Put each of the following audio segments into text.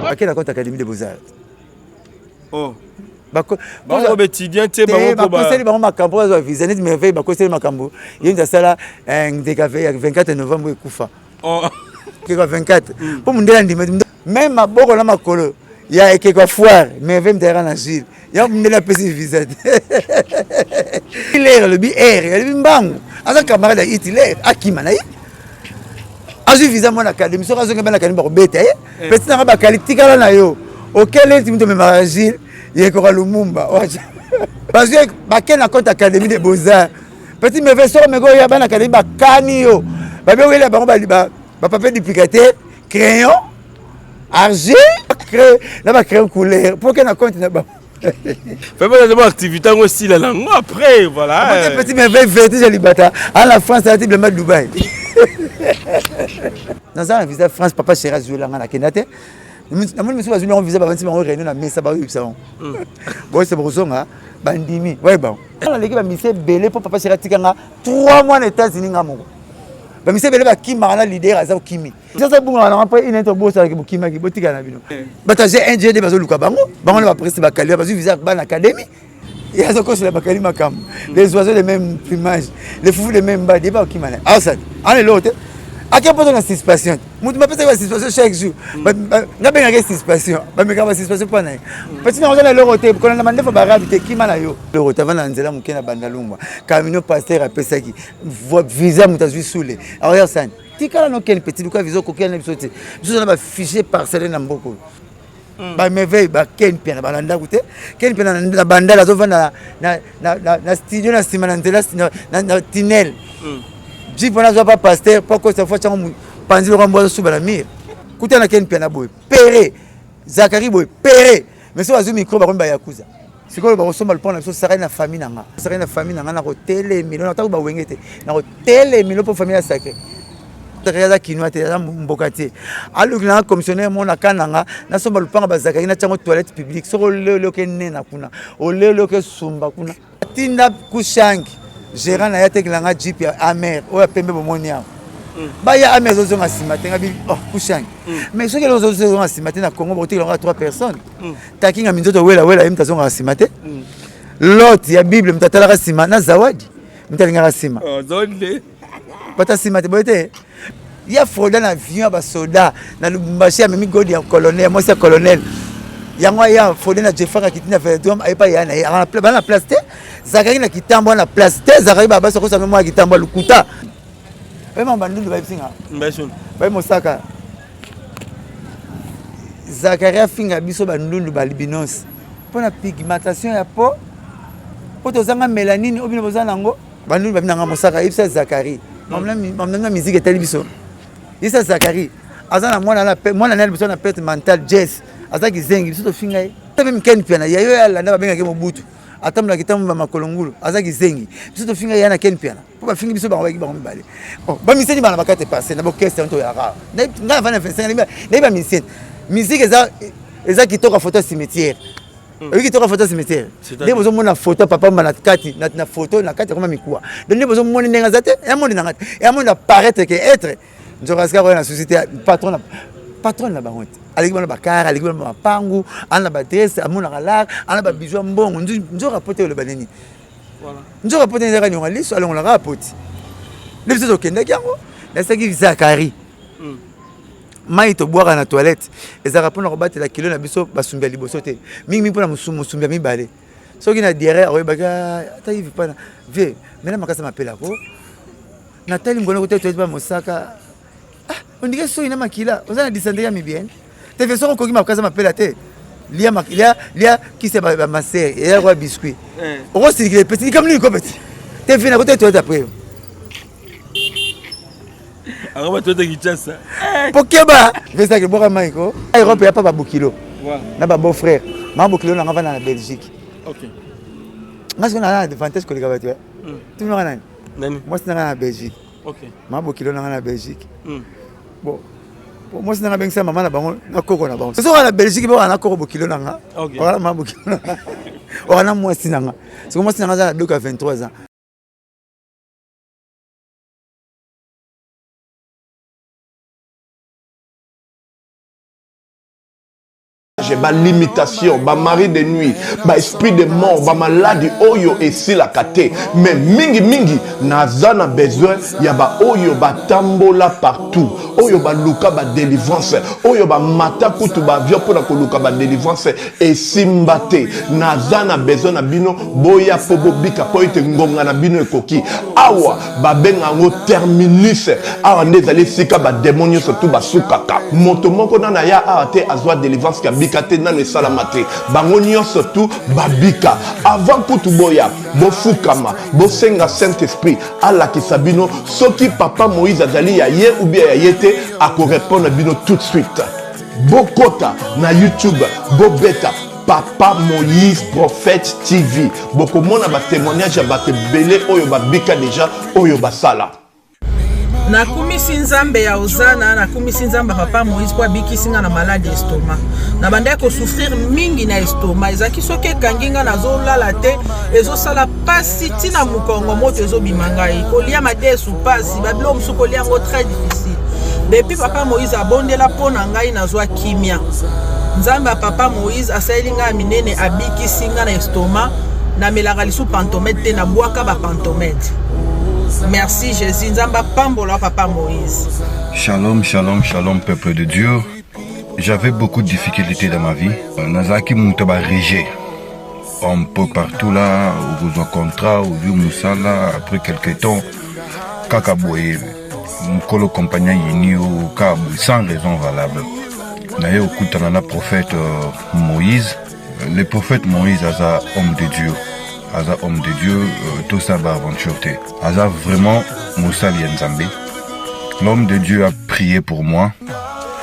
À quelle académie de Beaux-Arts? Oh. Bako étudiant te bako makambo azo visa net merveille bako seli makambo yenda sala ndekafe ya 24 novembre ekufa. Oh. Keka 24. Pour mundela ndima même maboko na makolo ya ekeka foire merveille mtera na Gilles. Ya mundela pesi visa. Hilaire le bi air, le mbangu. Asa camarade ya Hitler akima na yi. Azu visa mon académie so razo ngeba na académie bako beta eh. Petit na ba qualité na yo. Auquel est me ma Gilles. Il y a Lumumba. Parce que baké na compte académie de Beaux-Arts. Petit me fait sort me go ya ban académie ba kanio. Ba be wela bango ba papier duplicateur, crayon, argile, na ba crayon couleur. Pour que na compte na ba. Fais pas des activités aussi là après voilà. Petit me fait vertige libata. En la France ça type le Dubaï. Dans un visa France papa chéra jouer là na Kenate. Namoni miso bazumi on visa ba banti bango réunion na mesa ba yibisao. Bon c'est bozonga bandimi. Ouais bon. On a l'équipe ba mise belé pour papa chéra tikanga 3 mois aux États-Unis ngamoko. Ba mise belé ba kimara na leader aza kimi. Ça bunga na après une intro bossa ki bukima ki botika na bino. Bataje un GD bazo luka bango. Bango na ba presse ba kali bazo visa ba na académie. Et azo ko sur la bakali makam. Les oiseaux les mêmes plumages, les fous les mêmes ba débat kimana. Ah ça. On est l'autre. À quel point on a 6 patients? Moi, je m'appelle 6 patients chaque jour. Je n'ai pas 6 patients. Je n'ai pas 6 patients. Parce que nous avons l'Europe. Quand on a demandé pour habiter, qui m'a dit l'Europe avant d'entrer dans le Bandalumba. Camino pasteur a pensé que votre visa m'a vu saoulé. Alors, regarde ça. Tu as un petit lucas visa qui est sorti. Je suis fiché parcelle dans beaucoup. Ba merveille ba ken pena balanda kute ken pena na bandala zo vana na studio na simanantela na tunnel. Je ne pas pasteur, pourquoi ça fait que panzi le rambo sous la mire. Écoutez, on a qu'un piano boy, péré, Zachary boy, péré. Mais si on a un micro, on va yakuza. C'est quoi le baron mal prendre la chose, ça reste la famille nanga. Ça reste la famille nanga, na télé millions, na taouba wengete, na télé millions pour famille sacrée. Derrière qui nous a été mbokati. Alors que la commissionnaire mon akananga, na somba le pan bazakari na chango toilette publique. Sur le que nena kuna, le que sumba kuna. Tinda kushangi. Gérant na yate kilanga jeep ya amer o ya pembe bomonia ba ya amer zo zonga simatenga bi oh kushangi mais ce que les autres zonga simaten na Congo boté kilanga 3 personnes takinga minzoto wela mta zonga simaten l'autre ya bible mtatala ka sima na zawadi mtalinga ka sima oh zonde pata simaten boté ya foda na avion ba soda na Lubumbashi ya memi godi ya colonel moi c'est colonel yango ya foda na Jeffaka kitina fait dom ay pa ya na la place Zakari na kitambo na place te Zakari baba soko sa memo kitambo lukuta ba mambandulu ba bisinga mbashon ba mosaka Zakari afinga biso bandulu ba libinos pona pigmentation ya po poto zanga mélanine obino bozana ngo bandulu ba binanga mosaka ibsa Zakari mamna musique etali biso isa Zakari azana mwana na biso na perte mentale jazz azaki zengi biso to finga tabe mkeni piana ya yo ya landa ba benga ke mobutu atamla kitambo ba makolongulu azaki zengi biso to finga yana ken piana po ba fingi biso ba waki ba mibale oh ba miseni bana bakate passer na bokeste nto ya ra nga vana 25 na ba miseni musique eza kitoka photo cimetière oui kitoka photo cimetière de bozo mona photo papa mana kati na photo na kati koma mikuwa donc de bozo mona nenga zate ya mona nangate ya mona paraître que être njoraska ko na société patron na bangote aliki bana bakara aliki bana mapangu ana ba dresse amona galar ana ba bijou mbongo njo rapporter le baneni voilà njo rapporter ndaka nyonga liso alongo la rapporti le biso okenda kyango na saki Zakari mai to boire na toilette ezaka pona ko batela kilo na biso basumbia liboso te mingi pona musumbia mibale soki na derrière oyebaka ta yivi pana vie mena makasa mapela ko natali ngona ko te ba mosaka on dirait so ina makila on a descendre ya mibien te fait so ko ki makasa mapela te lia qui se ba masser et roi biscuit on va se dire petit comme lui comme petit te fait na ko te toi après araba toi te kichasa pokeba vesa ke boka maiko Europe ya pa ba bokilo na ba beau frère ma bokilo na ngava na Belgique OK moi je na avantage ko likaba tu tu me nani moi c'est na Belgique OK ma bokilo na Belgique bon moi c'est na bengsa mama na bango na koko na bango so na Belgique ba na koko bokilo na nga wala ma bokilo na wana moi sinanga c'est moi sinanga za 23 ans bavierge, limitation, mari de nuit, esprit de mort, maladie, oyo et si la kate. Mais mingi, nazana besoin, yaba oyo tambola partout, oyo luka délivrance, oyo mata kutu vio pour la luka délivrance et simbate, nazana besoin na bino, boya pobo bika poite ngonga na bino ekoki, awa benga ngo terminus, awa ndezali sika démonio surtout basukaka, motomoko na ya ate azwa délivrance ka bikate na ne salamate, bangonio surtout babika, avant kutu boya, bofukama, bosenga Saint-Esprit, ala kisabino, soki papa Moïse azali ya ye ou bien ya yete, ako répondre bino tout de suite. Bokota na YouTube, bobeta, Papa Moïse Prophète TV. Beaucoup mona ba témoignage ya ba belé oyo ba bika déjà oyo basala. Na kumisi nzambe ya ozana na kumisi nzambe papa Moïse kwa bikisinga na malade estomac. Na banda ko souffrir mingi na estomac. Ezaki soke kanginga na zolala te ezo sala pasi tina mukongo moto ezo bimanga ikolia madesu pasi babilo musuko liango très difficile. Depuis papa Moïse abondela pona ngai na zwa kimia. Nzambe ya papa Moïse asayelinga minene abikisinga na estomac na melaka lisu pantomètre te na bwaka ba pantomètre. Merci Jésus, nzamba pambola papa Moïse. Shalom, shalom, shalom peuple de Dieu. J'avais beaucoup de difficultés dans ma vie. Nazaki Moutaba Régé. Un peu partout là, au besoin contrat, au vieux Moussala, après quelques temps, Kakaboye, Mkolo compagnon Yini au Kabou, sans raison valable. D'ailleurs, au Koutanana prophète Moïse, le prophète Moïse a homme de Dieu. Aza homme de Dieu, tout ça va aventure. Aza vraiment Moussa Lienzambe. L'homme de Dieu a prié pour moi.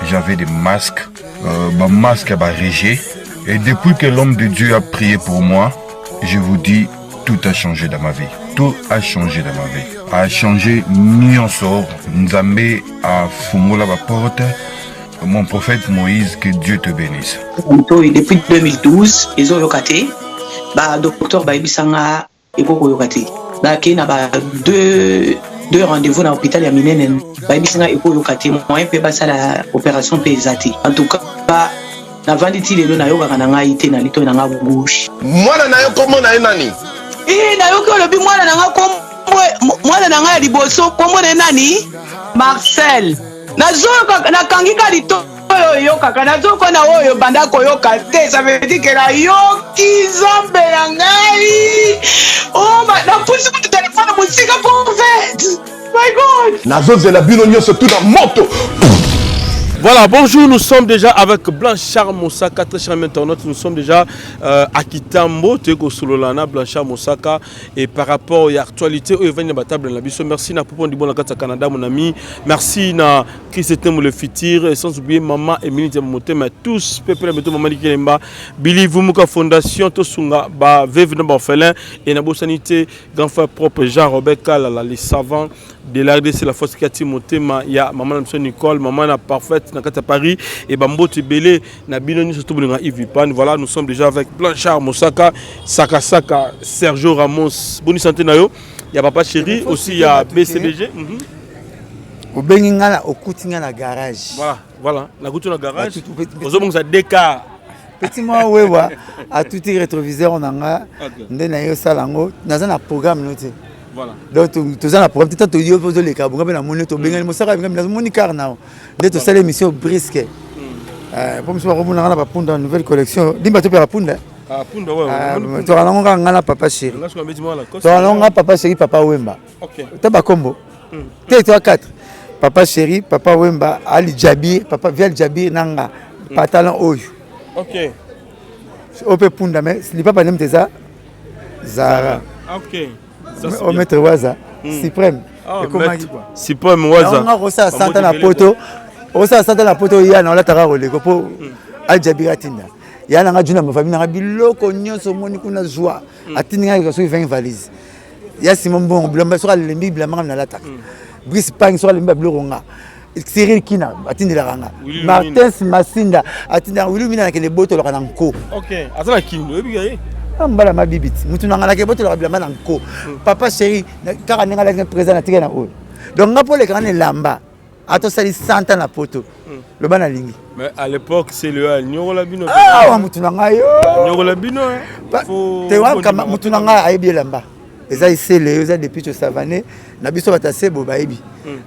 J'avais des masques. Ma masque a régé. Et depuis que l'homme de Dieu a prié pour moi, je vous dis, tout a changé dans ma vie. Tout a changé dans ma vie. A changé Nyonsor. Nzambe a fumé la porte. Mon prophète Moïse, que Dieu te bénisse. Depuis 2012, ils ont locaté. Docteur Baibisanga ekoko yokati ki na deux rendez-vous dans l'hôpital ya minene Baibisanga ekoko yokati moyen pe basala opération pe ezati en tout cas na vanditi lelo na yoka na ngai te na lito na nga gauche mwana na yo komo na nani na yoka lobi mwana na nga kombo mwana na nga liboso kombo na nani Marcel nazoka na kangika lito yo kaka nazoko na oyo banda koyoka te ça veut dire que la yoki zambe ya ngai oh na pusi ku téléphone musika pour fait my god nazozela bino nyonso tout dans moto. Voilà, bonjour, nous sommes déjà avec Blanchard Moussaka, très cher internaute, nous sommes déjà à Kitambo, Tego Sololana, Blanchard Moussaka, et par rapport à l'actualité, merci na Poupon du Bon Canada, mon ami, merci na Christetem le Fitir, et sans oublier Maman Emilie Diamote, mais tous, Pépé Meto, Maman Dikelemba, Billy Vumuka Fondation, Tosunga, Veuve de Orphelin, et Nabo Sanité, grand frère propre Jean-Robert Kala, les savants de l'ARDC, la force qui a Timothée, il y a Maman Nicole, Maman la parfaite, à Paris et Bambo Tibélé na binoni surtout na Ivipan. Voilà, nous sommes déjà avec Blanchard Moussaka, Saka Sergio Ramos, bonne santé nayo. Il y a Papa Chéri aussi, il y a BCBG. Au Beningala au Koutinga na garage. Voilà, la Koutinga na garage. Aux hommes ça déca. Petit moi wewa à tout rétroviseur on anga ndena yo salango naza na programme noté. Voilà. Donc tu as un problème, tu as dit que les cabos, tu as dit que les cabos, tu as l'émission brisque. Pour me souvenir, on a une nouvelle collection. Dis-moi, tu peux répondre. Tu as un papa chéri. Tu as un papa chéri, papa Wemba. Tu as un combo. Tu as 4. Papa chéri, papa Wemba, Ali Djabir, papa Vial Djabir, Nanga, Patalan Oyo. Ok. On peut pondre, mais ce n'est pas même ça. Zara. Ok. Au maître Waza, Suprême. Suprême Waza. On a Santa la poto. On a Santa la poto. Il y a un autre relais. Al Jabiratina. Il y a un jeune famille. Il y a un biloko nyonso moni kuna joie. Atinga il y a 20 valises. Il y a Simon Bon blamba sur le limbi blamba na l'attaque. Brice Pang sur le limbi blonga. Cyril Kina atinda la ranga. Martin Massinda atinda Willumina ke le boto la kananko. OK. Atala Kino, ebigaye. Mbala mabibit mutu nangala ke boto la blamba nanko. Papa chéri car ninga la présent na tika na o. Donc ngapo le kana lamba. Ato sali 100 ans na poto. Le ban alingi. Mais à l'époque, c'est le Nyoro Labino. Ah, mutunanga yo. Nyoro Labino. Te wa kama mutunanga ayebi lamba. Eza isele eza depuis to savane na biso batase bo bayebi.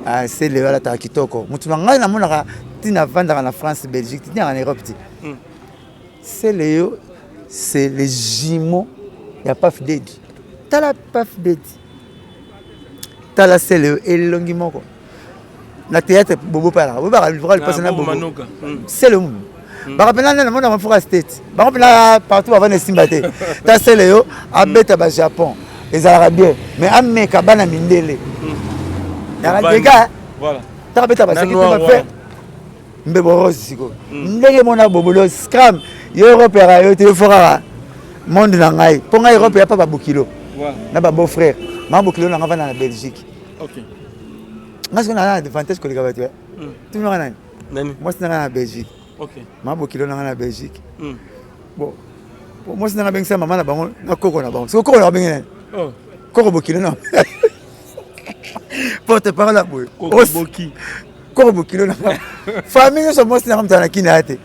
Ah, c'est le wala ta kitoko. Mutunanga na monaka tina vanda na France, Belgique, tina en Europe ti. C'est le c'est les jumeaux. Il y a pas Fdedi. Tala pas Fdedi. Tala c'est le elongi moko. Na théâtre bobo pala. Bobo pala le passer na bobo. C'est le monde. Ba rapela na mona mafura state. Ba rapela partout avant de simbate. Ta c'est le yo abeta ba Japon. Ezalaka bien. Mais ameka bana mindele. Ya gars. Voilà. Ta abeta ba sekite ba fait. Mbebo rose siko. Ndenge mona bobolo scram. Yo Europe ya yo te fora. Monde na ngai. Po ngai Europe ya pa ba bokilo. Voilà. Na ba beau frère. Ma bokilo na ngava na Belgique. OK. Moi, je suis un avantage que les gars. Tu me connais? Moi, je suis en Belgique. Ok. Ma bokilo en Belgique. Bon. Moi, je suis en ça, maman, na koko na bon. C'est koko na bien. Oh. Koko bokilo na. Porte parole là boy. Koko boki. Koko bokilo na. Famille, je suis en train de kinate.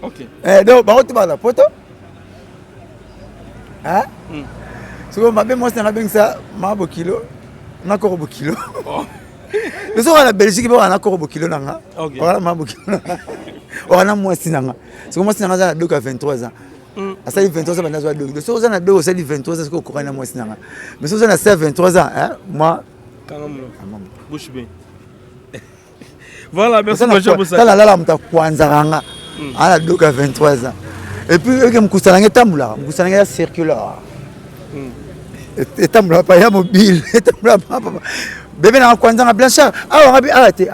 Ok. Donc, bah, tu vas la photo. Hein? C'est comme ma bien, moi, je suis en bien ça, ma bokilo. Na koko bokilo. Nous sommes à la Belgique, on a encore beaucoup de nanga. On a beaucoup de nanga. On a moins de nanga. C'est comme si on a 23 ans. À ça, 23 ans, on a 2. Si on a 2, c'est 23 ans, c'est qu'on a moins de nanga. Mais si on a 23 ans, moi. Bouche bien. Voilà, merci beaucoup pour ça. Là, là, on a Kwanzaranga. On a 23 ans. Et puis, on a Koussananga Tamula. Koussananga circulaire. Et Tamula, pas ya mobile. Et Tamula, pas. Bébé na kwanza na Blanchard ah rabi arrêté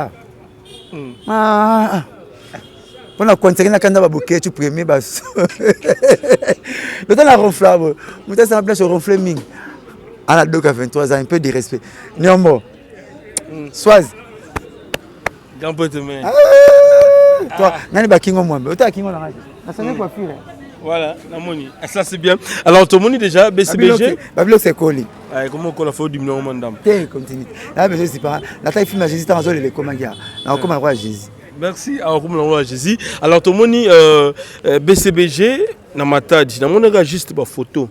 on a kwanza na kanda ba bouquet tu premier bas le temps la ronflable muta ça Blanchard ronfler ming à la 23 ans un peu de respect Nyombo Swaz grand pote mais toi nani ba kingo mwambe ota kingo na ngaji na sane quoi fire. Voilà, ça c'est bien. Alors, tout le monde déjà, BCBG. Babilo c'est collé. Comment on a fait du nom, madame? Continue. Là, mais je sais pas. La taille film à Jésus, t'as les commentaires. Là, comment on voit Jésus? Merci. Alors, comment on voit Jésus? Alors, tout le monde, BCBG, dans ma tête, dans mon regard, juste des photos.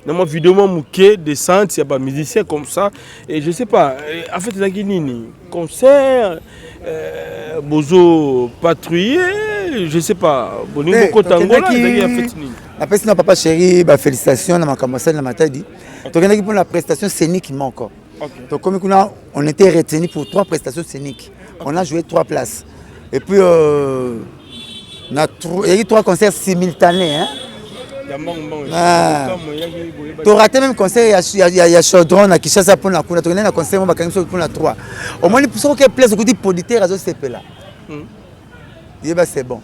Dans ma vidéo, moi, mouké, descente, il y a des musiciens comme ça. Et je sais pas, en fait, il y a des concerts, Bozo patrouiller. Je sais pas, Boningo Kotangola, il y a fait une. Après, sinon, papa chéri, félicitations, on a commencé à la dit. Donc, on a pour la prestation scénique, il manque encore. Donc, comme on était retenu pour 3 prestations scéniques, on a joué 3 places. Et puis, il y a eu 3 concerts simultanés. Hein? Tu as raté même concert, il y a Chaudron à Kishasa pour la Kuna, tu as un concert pour la 3. Au moins, pour ceux qui plaisent, beaucoup de producteurs à ce là. C'est bon.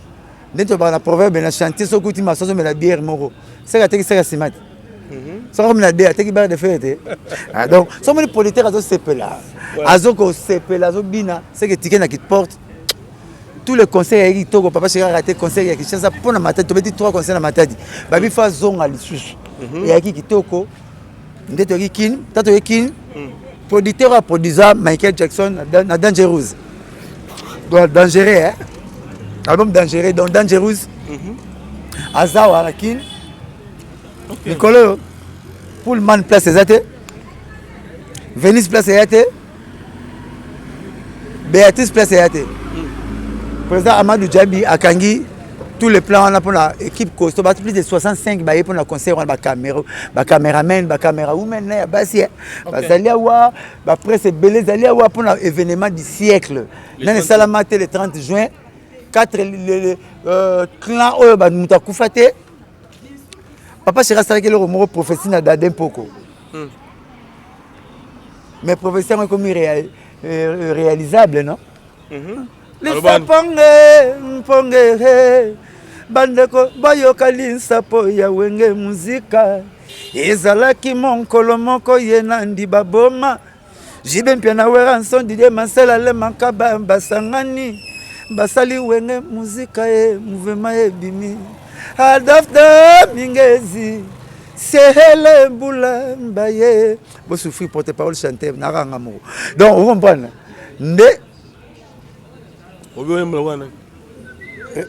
Dès que tu as un proverbe, tu as chanté ce que tu m'as sorti, mais la bière moro. C'est la technique, c'est la simate. C'est comme la bière, tu as de faire. Donc, si les producteurs à ce là, à ce bina, c'est que tu qui te porte. Tous les conseils, il y a papa chéri raté conseil, il y a pour la matin, tu as 3 conseils la matin. Babi fa zone à l'issue. Il y a qui toko. Ndete kin, tato kin. Producteur a produit Michael Jackson dans Dangerous. Dangereux hein. Album Dangereux donc Dangerous. Azao Arakin. Nicolo Pullman place ezate. Venice place ezate. Béatrice place ezate. Président Amadou Djabi a Kangi tous les plans on a pour l'équipe costaud plus de 65 baillés pour le concert on a caméraman camérawoman là basi bazalia wa ba presse belé zalia wa pour l'événement du siècle dans Salamate le 30 juin 4 clan oyo ba muta kufate papa chéri ça que le remoro prophétie na dadem poko mais prophétie comme réalisable non. Mponge bandeko bayoka linsapo ya wenge muzika ezalaki monkolo moko ye nandi baboma jibe mpia na weranson didie masela le makaba basangani basali wenge muzika e mouvement ebimi adafta mingezi sehele mbula mbaye bo souffrir porte parole chanter naranga mo donc vous comprenez Oboyemba wana.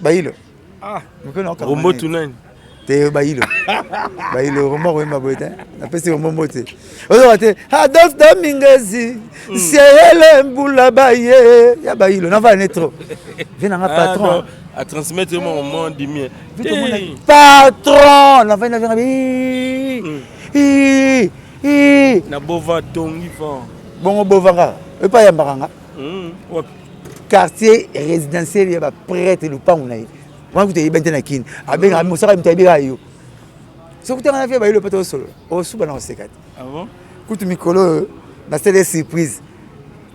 Bailo. Ah. Mukona ka. Rombo tunani. Te bailo. Bailo rombo ko mabota. Na pesi rombo mote. Ozo wate Adolphe Domingezi. Siele mbula baye. Ya bailo na va netro. Viens nga patron. À transmettre mon monde dimier. Patron, la fin de la vie. Na bova tongi fort. Bon bovanga. E pas yambaranga. Quartier résidentiel il y a prêtre le pas on a. Moi vous êtes bien kin. Avec un monsara mtabira yo. Ce que tu as fait ba le pato solo. O suba na sekat. Ah bon? Kutu mikolo na c'est surprise.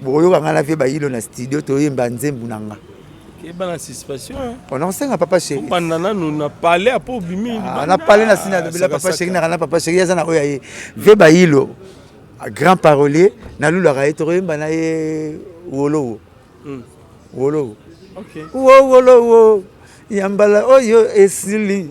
Bo yo nga la fait ba ilo na studio to yemba nzembu nanga. Quelle anticipation. On enseigne à papa chéri. Pendant nous on a parlé à pour bimi. On a parlé na sina de papa chéri na papa chéri ya na oyaye. Ve ba ilo. Grand parolier na lula ra etori mbana ye wolo. Wolo. OK. Wolo. Yambala oyo esili.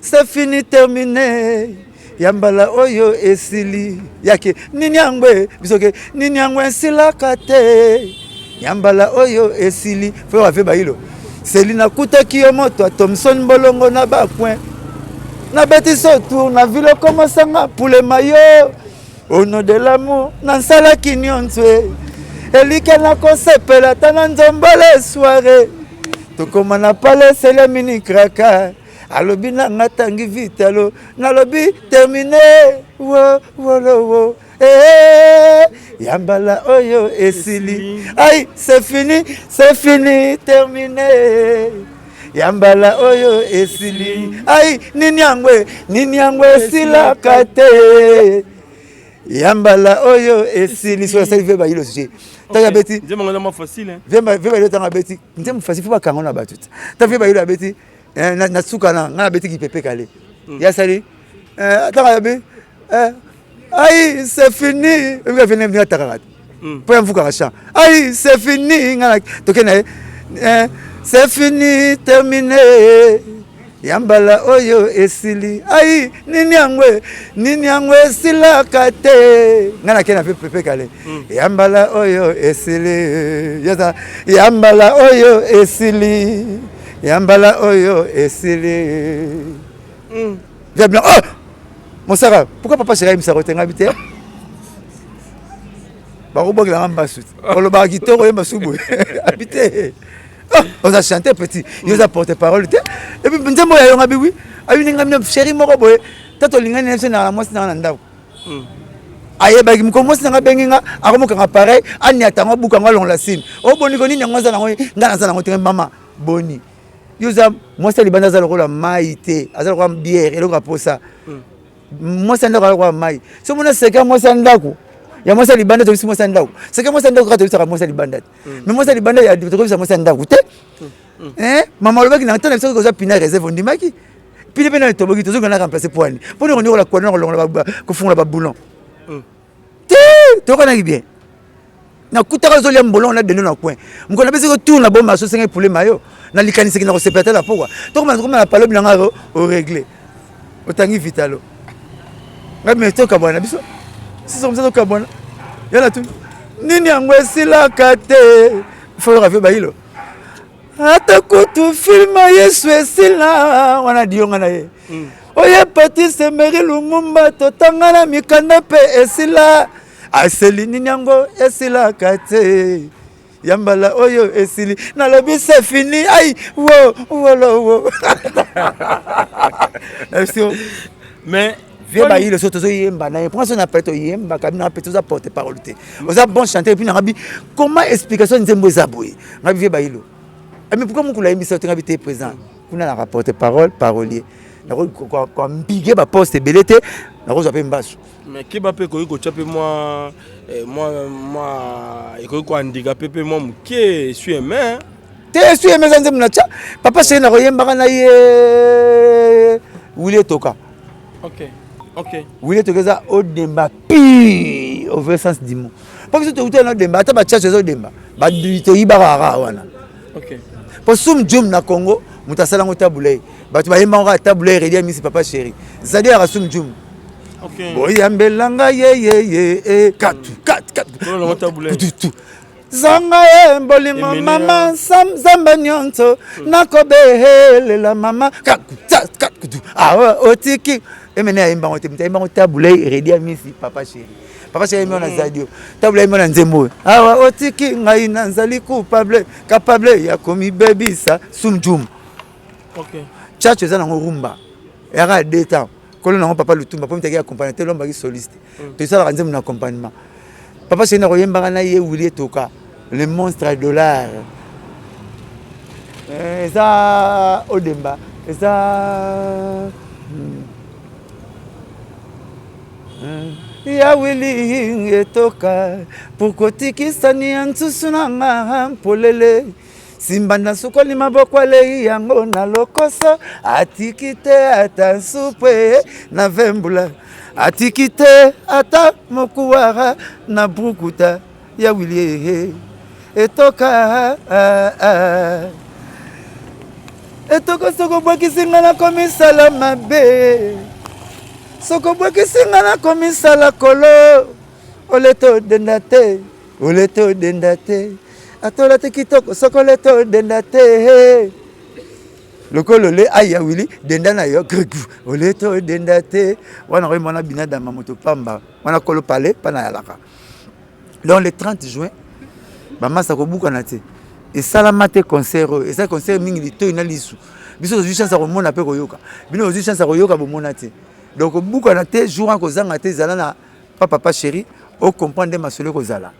C'est fini terminé. Yambala oyo esili. Yake nini yangwe bisoke nini yangwe sila kate. Yambala oyo esili. Faut faire bailo. Selina kutaki yo moto Thomson bolongo na ba point. Na beti so tour na ville comme ça pour les maillots. Au nom de l'amour, nan sala kinyonzwe. Elike na konsepela tana nzombole soirée. Tokoma na pale c'est le mini kraka. Alobi na ngatangi vitalo. Na lobi terminé. Wo. Yambala oyo esili. Aïe, c'est fini, terminé. Yambala oyo esili. Aïe, nini yangwe sila kate. Yambala oyo esili so ça fait bailo sujet. Ta beti. Nzemba ngana facile hein. Viens bailo ta beti. Nzemba facile faut pas kangona batut. Ta fait bailo beti. Na suka na ngana beti ki pepe kale. Ya sali. Ta be. Aïe, c'est fini. Il va venir à Takarat. Pour un foucache. Aïe, c'est fini. C'est fini, terminé. Yambala oyo esili. Aïe, nini yangwe sila kate. Nana kena fait pepe kale. Yambala oyo esili. Yambala oyo esili. Yambala oyo esili. Viens bien. Oh! Mon Sarah, pourquoi papa chéri me s'arrête habité? Barobo la mbasut. On le bagito roye masubu. Habité. On a chanté petit. Il a porté parole. Et puis nzembo ya yonga biwi. Ayi ninga chéri moko boye. Tato linga nese na mwasi na ndako. Aye bagi mkomo singa benginga akomoka pareil ani atanga buka ngalo la sim. O boni ko nini ngwaza na ngo ngana za na ngo mama boni. Yuza mwasi libanda za lokola maite. Azala kwa bière eloko aposa. Moi ça ndako kwa mai so mona seka moi ça ndako ya moi ça libanda to moi ça ndako seka moi ça ndako ka to saka moi ça libanda mais moi ça libanda ya to ça moi ça ndako te mama lobaki na tana so ko za pina réserve ndimaki pile pena to boki to zo na remplacer poani pour nous on la quoi non la ko fond la boulon te to kana bien na kutaka zo lem bolon na de na coin mko na bese ko tourne bon ma so 5 poulet mayo na likanisi ki na ko sepeta la pourquoi to ko na palo bilanga au régler otangi vitalo. Mais tu as bon biso. Si sommes ça ka bon. Yala tu. Nini yangwe sila kate. Faut raver bailo. Ata kutu filma Yesu esila wana dionga na ye. Oye petit semeri lumumba totangana mikanda pe esila. Aseli nini yango esila kate. Yambala oyo esili. Na lobi c'est fini. Aïe. Wo. Mais viens bailler le soto yemba na pour ça on appelle to yemba kabina peut tout apporter parole te vous a bon chanter puis nabi comment explication nzembo zaboy nabi viens bailler mais pourquoi mon kula émission te invité présent kuna na rapporter parolier na ko mbige ba poste belete na ko zape mbasu mais qui ba pe ko chape moi et ko handicapé pe moi qui suis aimé te suis aimé nzembo na cha papa c'est na ko yemba na ye wule toka. OK. Oui, tu as au débat pi au vrai sens du mot. Parce que tu as un débat, tu as cherché au débat. Ba tu ibara wana. OK. Pour sum jum na Congo, mutasala ngota boulay. Ba tu ba yemba tabulay redia misi papa chéri. C'est-à-dire à sum jum. OK. Boyambelanga ye katu. Ngota boulay. zanga ye bolingo mama zamba nyonso nakobehelela mama awa otiki emene ayimba ngote mtayimba ngotabula redia misi papa chéri papa chéri mona zadio tabula mona nzembo awa otiki ngai nanzali capable ya komi bebisa sumjum OK chacho za nango rumba yaka 2 temps kolo nango papa lutumba po mtaki accompagner te lomba ki soliste to sala nzembo na accompagnement papa chéri na koyemba na ye wuli toka le monstre à dollar ça odemba ça ya wili etoka pukotikisani ya nsusu na nga polele simbanda sukoli maboko alei yango na lokoso atiki te ata supwe na vembula atiki te ata mokuwara na brukuta ya wili etoka etoka soko bwakisinga na komisala mabe soko bwakisinga na komisala kolo oleto denda te atola te kitoko soko leto denda te lokolo le aya wili denda na yo gregu oleto denda te wana ko mona binada mamoto pamba wana kolo pale pana yalaka donc le 30 juin bamasa ko buka na te et salamate concert et ça concert mingi lito ina lisu biso ozu chance ko mona pe ko yoka bino ozu chance ko yoka bo mona te donc buka na te jour en kozanga te zala na papa chéri o comprendre masolo ko zala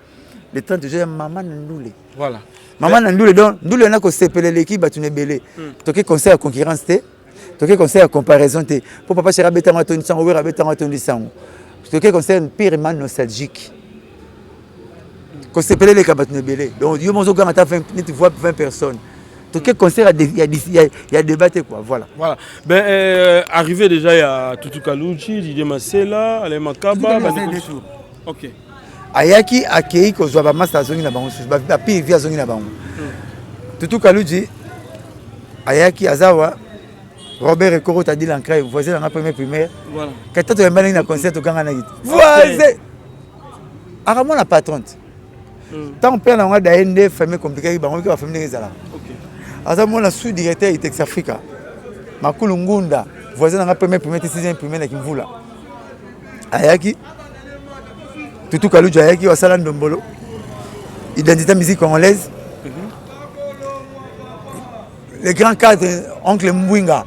le 30 juin maman ndule voilà maman ndule donc ndule na ko sepele l'équipe batune belé toke concert concurrence te toke concert comparaison te pour papa chéri betanga toni sango wera betanga toni sango toke concert purement nostalgique qu'on s'appelle les cabatons belés. Donc, il y a 20 personnes. Donc, quel concert il y a débatté quoi. Voilà. Voilà. Ben, arrivé déjà, il y a Tutu Kalouchi, Didier Masela, Alain Makaba. OK. Ayaki akei ko zwa ba master zongi na bango ba pi via zongi na bango. Tutu Kalouchi ayaki azawa Robert Ekoro t'a dit l'ancré voisin dans la première primaire. Voilà. Quand tu as un concert au Ganga Nagit. Voisin. Aramon la patronne. Tant père na nga ende famille compliquée bango ki ba famille ezala. OK. Aza mona sous-directeur Itex Africa. Makulu Ngunda, voisin na première 6e primaire na Kimvula. Ayaki Tutu Kalouchi ayaki wasala ndombolo. Identité musique congolaise. Le grand cadre oncle Mbwinga.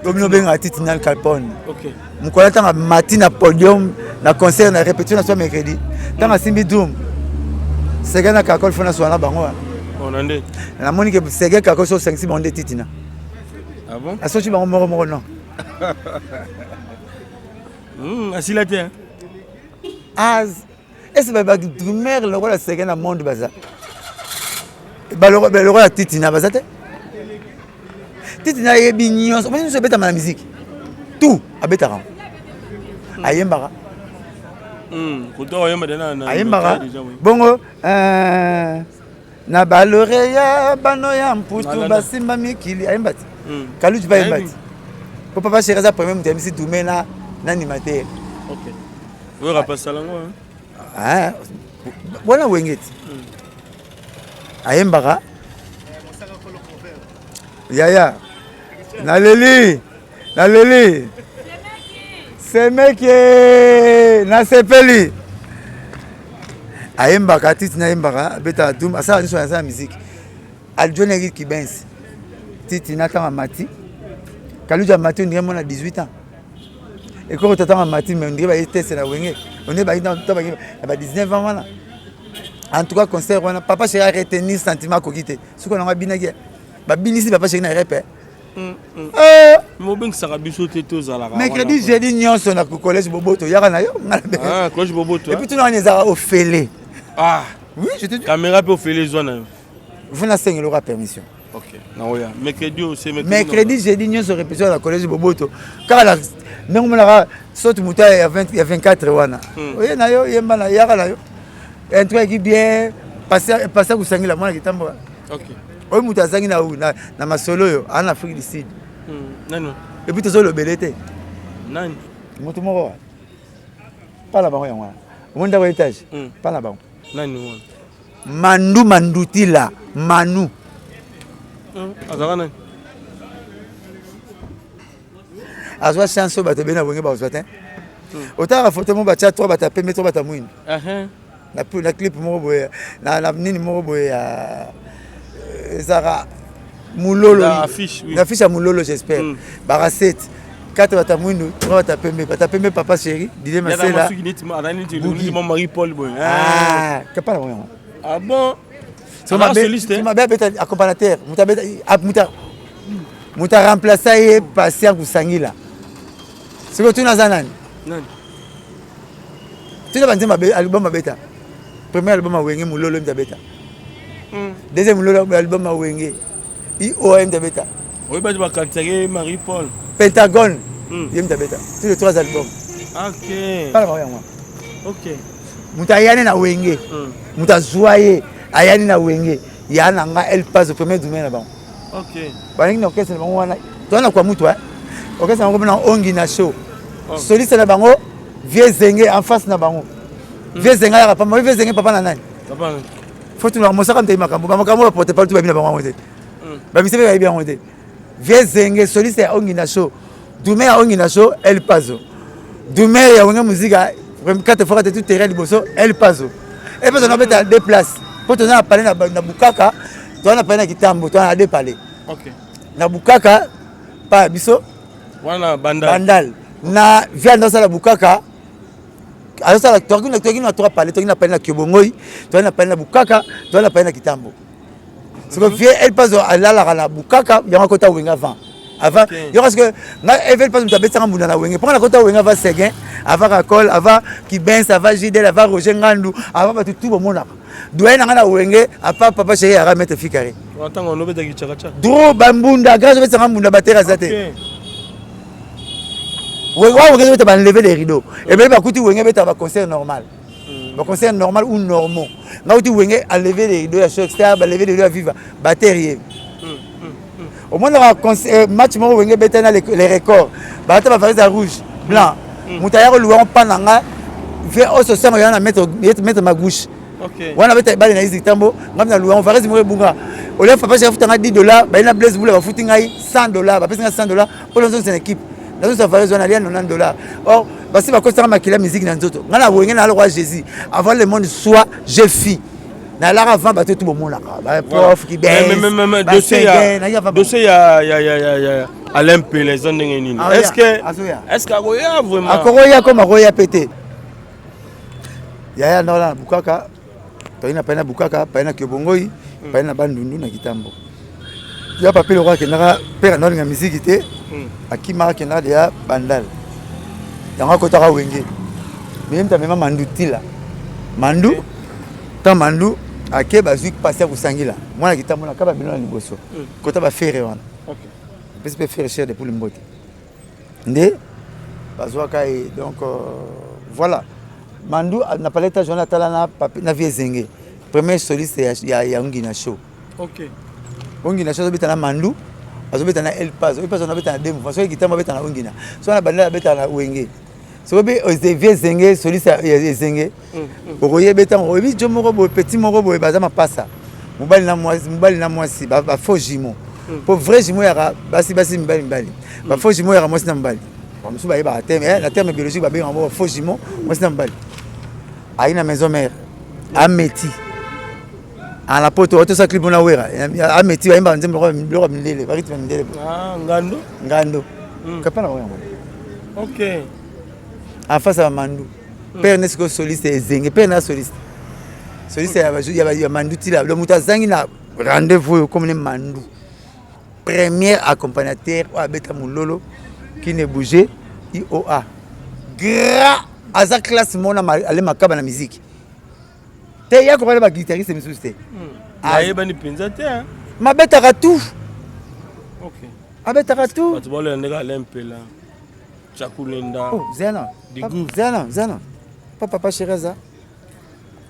Domino benga Titinal Calpone. OK. Mukola tanga matin na podium na concert na répétition na soir mercredi. Tanga Simbi Doom. Sega na kakol fona swana bango. Onande. Na moni ke sega kakol so 5 bonde titina. Ah bon? Asochi bango moro non. Asilate. Az est-ce ba drumer le roi sega na monde baza. Ba le roi titina bazate. Titina yebi nyonso, mais nous beta ma musique. Tout abetara. Ayembara. Ayembara bongo na balore ya bano ya mputu basimba mikili ayembati Kalouchi ba yembati po papa chéri za premier mutu misi tumena nani mater. OK we rapasa lango bona wengeti ayembara yaya naleli semeke na sepeli ayembaka titi na yembaka beta dum asala niso ya musique aljonegi kibensi titi na tanga mati Kalouchi mati ndenge mona 18 ans et ko tata mati mais ndenge ba test na wenge on est ba 19 ans wana en tout cas concert wana papa chéri a retenu sentiment kokite suko na binaki ba binisi papa chéri na repé. Mercredi, jeudi, nyonso na collège Boboto. Yaka na yo. Ah, collège Boboto. Et puis tout le monde est au Félé. Ah, oui, je te dis. Caméra peut Félé zone. Vous n'avez pas l'aura permission. OK. Non, ya. Mercredi aussi mercredi, jeudi, nyonso répétition na collège Boboto. Car la même on a saute muta il y a 24 wana. Oui, na yo yemba na yaka na yo. Un truc qui bien passer ku sangila mwana kitambo. OK. Oyo mutu azangi na masolo yo en Afrique du Sud. Nani? Et puis tozo le belete. Nani? Mutu moko. Pas la bango yango. Monde ko étage. Pas la bango. Nani Mandu Mandutila Manu. Azarana. Azwa chance ba te bena wenge ba oswatin. Autant la photo mon ba tia 3 ba ta pembe 3 ba ta mouine. Na clip mo boye na nini mo boye Zara Moulolo. La affiche à Moulolo j'espère. Bara 7 4 ba ta mouine 3 ba ta pembe papa chéri. Disait ma c'est là. Mon mari Paul boy. Ah, que pas là. Ah bon. C'est ma belle accompagnateur. Muta remplacer patient Kusangila. C'est que tu n'as pas nan. Tu n'as pas dit album bêta. Premier album à Wenge Moulolo bêta. Deuxième album à Wenge IOM bêta. Oui, bah tu vas canter Marie Paul. Pentagone. Yem bêta. C'est les 3 albums. OK. Pas moi. OK. Muta yane na Wenge. Muta Zoye ayani na Wenge. Yana nga elle passe au premier domaine là-bas. OK. Balingi na orchestre bango wana. Tona kwa mutu orchestre bango na ongi na show. Soliste na bango Vieux Zenge en face na bango. Vieux Zenge ya papa, Vieux Zenge papa na nani? Papa. Faut tu leur montrer comme t'es makambo. Makambo porte pas tout ba bina bango wote. Ba mise ba bien wote. Vieux Zenge soliste ya ongi na show. Dume ya ongi na show El Pazo. Dume ya ongi musique 4 fois tout terrain liboso El Pazo. Et puis on a fait deux places. Pour on a parlé na Bukaka, on a parlé na Kitambo, on a deux parlé. OK. Na Bukaka pa biso wana bandal. Na via dans la Bukaka. Alors ça na 3 parlé, on a parlé na Kibongoi, on a parlé na Bukaka, on a parlé na Kitambo. C'est que via El Pazo ala na Bukaka, il y a un côté Wenga avant il parce que na Elle Pazo mutabetsa ngambuna na Wenga. Pour la côté Wenga va Seguin, avant Rakol, avant Kibens, avant Jidel, avant Roger Ngandu, avant tout le monde. Doué na Wenge, à part papa chéri à mettre fikare. Attends, on obéit à Gicharacha. Dro bambunda, grâce à ngambunda batera zate. Wenge va lever les rideaux. Et bien, écoute, Wenge va concert normal. Un concert normal ou normaux. Là où Wenge a levé les rideaux à chaque star, a levé les rideaux à vivre, batterie. Au moins, le match Wenge va les records. Bata va faire rouge, blanc. Moutayaro louan pananga, fait au social, on va mettre ma gauche. OK. On avait été balé na Izitambo, ngam louan, on va résumer bunga. Au lieu papa j'ai foutu $10, ba ina blaze boule va foutu ngai $100, ba pesa $100 pour lancer une équipe. Dans une safari zone alien $90. Or, ba si ba kosta makila musique na nzoto. Ngana Wenge na le roi Jésus. Avant le monde soit je fille. Na la avant ba tout le monde là. Ba prof qui baisse. Même dossier ya Alain Pelé zone ngeni. Est-ce que Agoya vraiment Akoya comme Agoya pété. Yaya na Bukaka. Toina pena Bukaka, pena Kibongoi, pena Bandundu na Kitambo. Ya papa le roi qui n'a père na musique té. Akima qui n'a déjà bandal. Yanga kotaka Wenge. Même ta même Mandutila. Mandu. Ta Mandu ake bazui passer pour Sangila. Moi na Kitambo na kaba bino na liboso. Kota ba faire wana. OK. Parce que faire cher de pour le mbote. Ndé bazwa kai donc voilà. Mandu n'a pas l'état Jonathan na Vieux Zenge. Premier soliste ya Ongina show. OK. Ongina show beta na Mandu, azobeta na El Pazo. El Pazo na beta na demo. Parce que Kitambo beta na Ongina. So na bandela beta na Wenge. So be Vieux Zenge soliste ya Zenge. Okoye beta obi jo moko bo petit moko bo bazama passa. Mobali na mwasi ba faux jumeau. Pour vrai jumeau ya basi mbali. Ba faux jumeau ya mwasi na mbali. Comme ça ba terme la terme biologique ba bien en faux jumeau mwasi na mbali. À une maison mère, à Métis. À la porte, tout ça, clip on a ouvert. À Métis, il y a un peu ah, Ngando. Ngando. OK. En face à Mandou. Père n'est-ce que soliste et Zenge. Père n'est soliste. Soliste, il y a Mandou. Le Moutazangi a rendez-vous comme les Mandou. Premier accompagnateur, Abeta Moulolo, qui ne bougeait, IOA. À sa classe, mon aller ma cabane à la musique. Tu es quoi le guitariste et monsieur? Ma bête à tout. OK. Ma bête à tout. Tu vois le nègre Lempela. Chakulenda. Oh, Zena. Zena. Pas papa Cheraza.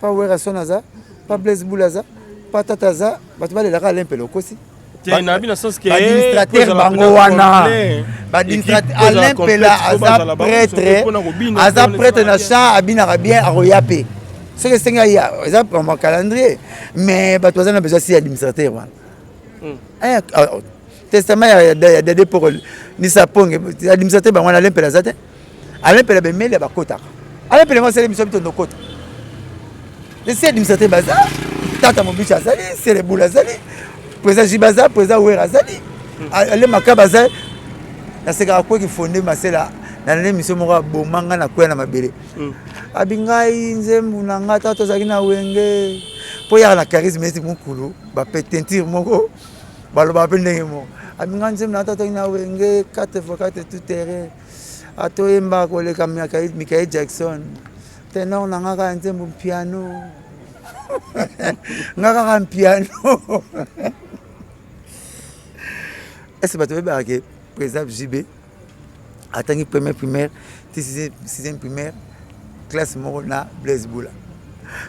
Pas Wera Sonaza. Pas Blaise Boulaza. Pas Tataza. Tu vas aller là Lempela aussi. Administrateur Bangowana. Alain Pela, Aza prêtre na champ, abinara bien à Royape. Ce que c'est exemple mon calendrier, mais bah toi on a besoin si administrateur voilà. Testament il y a des pour ni ça ponge administrateur bah on a l'empela zate. À l'empela be mail ba kota. À l'empela moi c'est l'émission de kota. C'est administrateur baza tata mon bicha zali c'est les boula zali. Président Jibaza, président Ouera zali. Ale makabaza na seka ko ki fondé masela na l'émission moko bomanga na kwena mabele. Abingai nzembu na ngata tozaki na wenge po ya na charisme eti mukulu ba petentir moko baloba pe ndenge mo abingai nzembu na tozaki na wenge 4x4 tout terrain atoyemba ko le kamia Michael Jackson tenor na ngaka nzembu piano ngaka piano est-ce que tu veux que président JB atangi primaire 6e primaire classe morona Blaise Boula.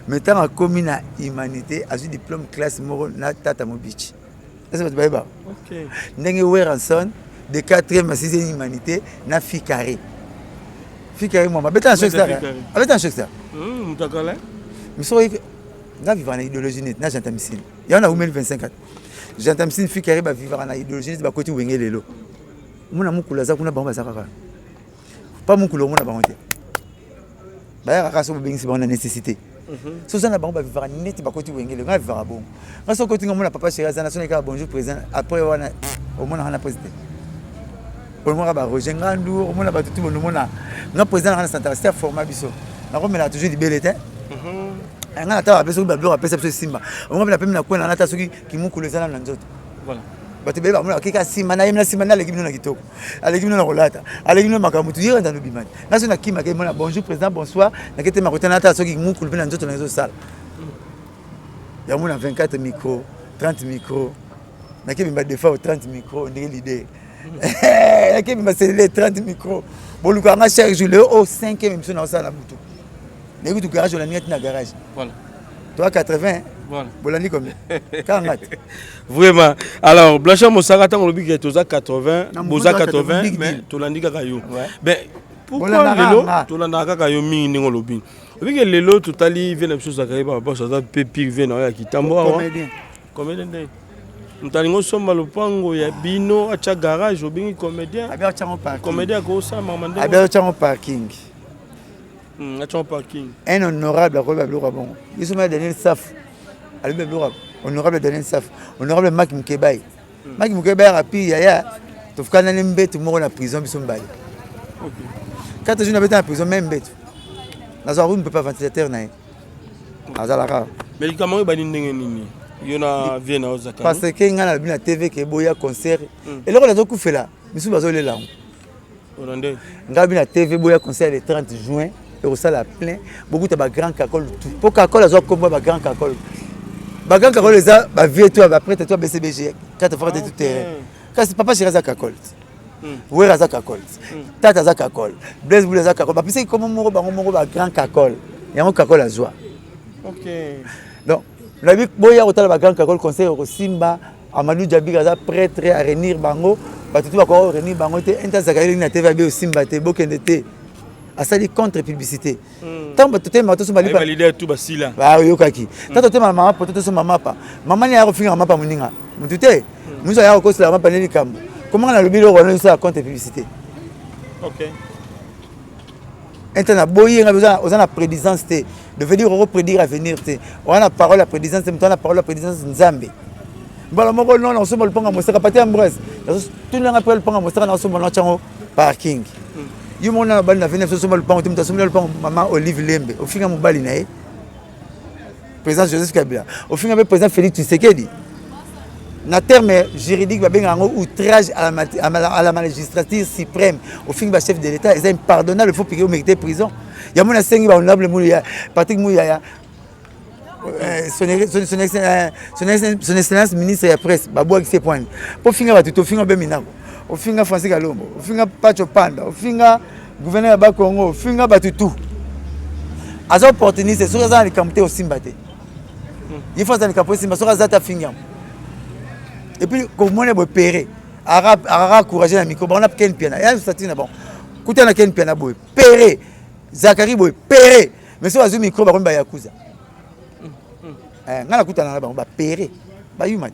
Maintenant a commis na humanité a eu diplôme classe morona Tata Mobichi. Est-ce que tu vois pas? OK. Ndenge Weranson de 4e à 6e humanité na Fikari. Fikari moi beta un choc ça. Avec un choc ça. Mutakala. Mais soyez na vivre en idéologie net na Jean Tamsine. Il y en a où 25. Jean Tamsine Fikari va vivre en idéologie net ba côté wengé lelo. Muna mukula za kuna bamba zakaka. Pas mukulo muna bangote. Bah raso bengisi bana nécessité. So ça na bango ba vivre net ba côté wengé le nga vivre bon. Raso côté ngomona papa chéri za national ka bonjour président après wana au mona na président. Au mona ba Roger Ngandu au mona ba tout le monde na président na central c'est format biso. Na ko mena toujours libéré. Nga ta ba beso ba bureau apesa beso simba. On mona pe na ko na ta soki ki mukulo za na nzoto. Voilà. Batebe ba mona kika simba na yemna simba na l'équipe na kitoko. À l'équipe na rolata. À l'équipe na makamutu yira dans le bimani. Na so na kima ke mona bonjour président bonsoir. Na kete makota na ta soki mukulu pe na nzoto na zo sala. Ya mona 24 micros, 30 micros. Na ke bimba defa 30 micros, ndenge leader. Na ke bimba c'est 30 micros. Boluka nga chaque jour le au 5e émission na sala mutu. Négo tu garage la niette na garage. Voilà. Toi 80. Voilà. Bolani combien? 40. Vraiment. Alors, Blanchard Moussaka, tant que le est aux 80, Boza 80, mais Tolandi Kakayo. Ben, pourquoi Lelo, Tolanda Kakayo mini dans le lobby? Le big Lelo, tout à l'heure, vient la chose à Kaiba, parce que ça peut pire venir à Kitambo. Comédien. Nous allons sommes le pango, il y a Bino, à chaque garage, au bing comédien. Comédien, à ça, maman. À parking. Parking. Un honorable à Robablo. Ils sont Daniel Saf. Honorable Daniel Saf. Honorable Mak Mkebaï. Mak Mkebaï a pu yaya. Tu fais un embête tout le monde en prison. Quand tu es en prison, même bête. Dans un room, ne peut pas ventilateur. Mais comment il y a Vienne aux Zakar. Parce que y a la TV qui est concert. Et là, on a tout fait là. Mais si vous avez là. On a la TV boya concert le 30 juin. Et au salle plein. Beaucoup de grands cacoles tout. Pour cacole, ils ont comme moi grand cacole. Grand cacole les a vieux toi après toi BCBG. Quand tu fais tout terrain. Quand c'est papa chez Razakakol. Ouais Razakakol. Tata Razakakol. Blaise Boule Razakakol. Parce que comme moro grand cacole. Et on cacole à joie. OK. Donc la vie boya au tal grand cacole conseil au Simba Amadou Djabi Gaza prêtre à renir bango. Ba tout va ko renir bango te enta zakari na TV au Simba te bokende te. À ça dit contre publicité. Tant que tu es matos mali pas leader tout basila. Bah yo kaki. Tant que tu es maman peut-être son maman pas. Maman ni a refusé maman pas moninga. Mutu te. Nous a ko la maman paneli kambo. Comment on a le bureau on ça contre publicité. OK. Maintenant boyer on a besoin de prédisance te. De venir reprédire avenir te. On a parole à prédisance te, on a parole à prédisance Nzambe. Voilà mon non on se le panga mosaka pati Ambroise. Tout le monde après le panga mosaka na so mon chango parking. Yo mona bali na venir so le panga tu mtasomela le panga maman Olive Lembe. Au finga mobali na ye. Président Joseph Kabila. Au finga président Félix Tshisekedi. Na terme juridique ba benga ngo outrage à la magistrature suprême. Au finga chef de l'état, c'est impardonnable, il faut payer au mériter prison. Ya mona sengi ba honorable Mouya, Patrick Mouya. Son excellence ministre de la presse, Babou Akse Point. Pour finir, tu finir bien maintenant. Au finir, Francis Galombo. Au finir, Pacho Panda. Au finir, gouverneur de Congo. Au finir, tout. À cette opportunité, c'est sûr que ça a été au Simbate. Il faut que ça ait été au Simbate. C'est sûr que ça a fini. Et puis, comme on est opéré, à encourager la micro, on a qu'un piano. Il y a une statue là-bas. Écoutez, on a qu'un piano. Péré. Zachary Boy. Péré. mais so azumi micro ba komba yakuza ngala kutana na ba péré ba yuma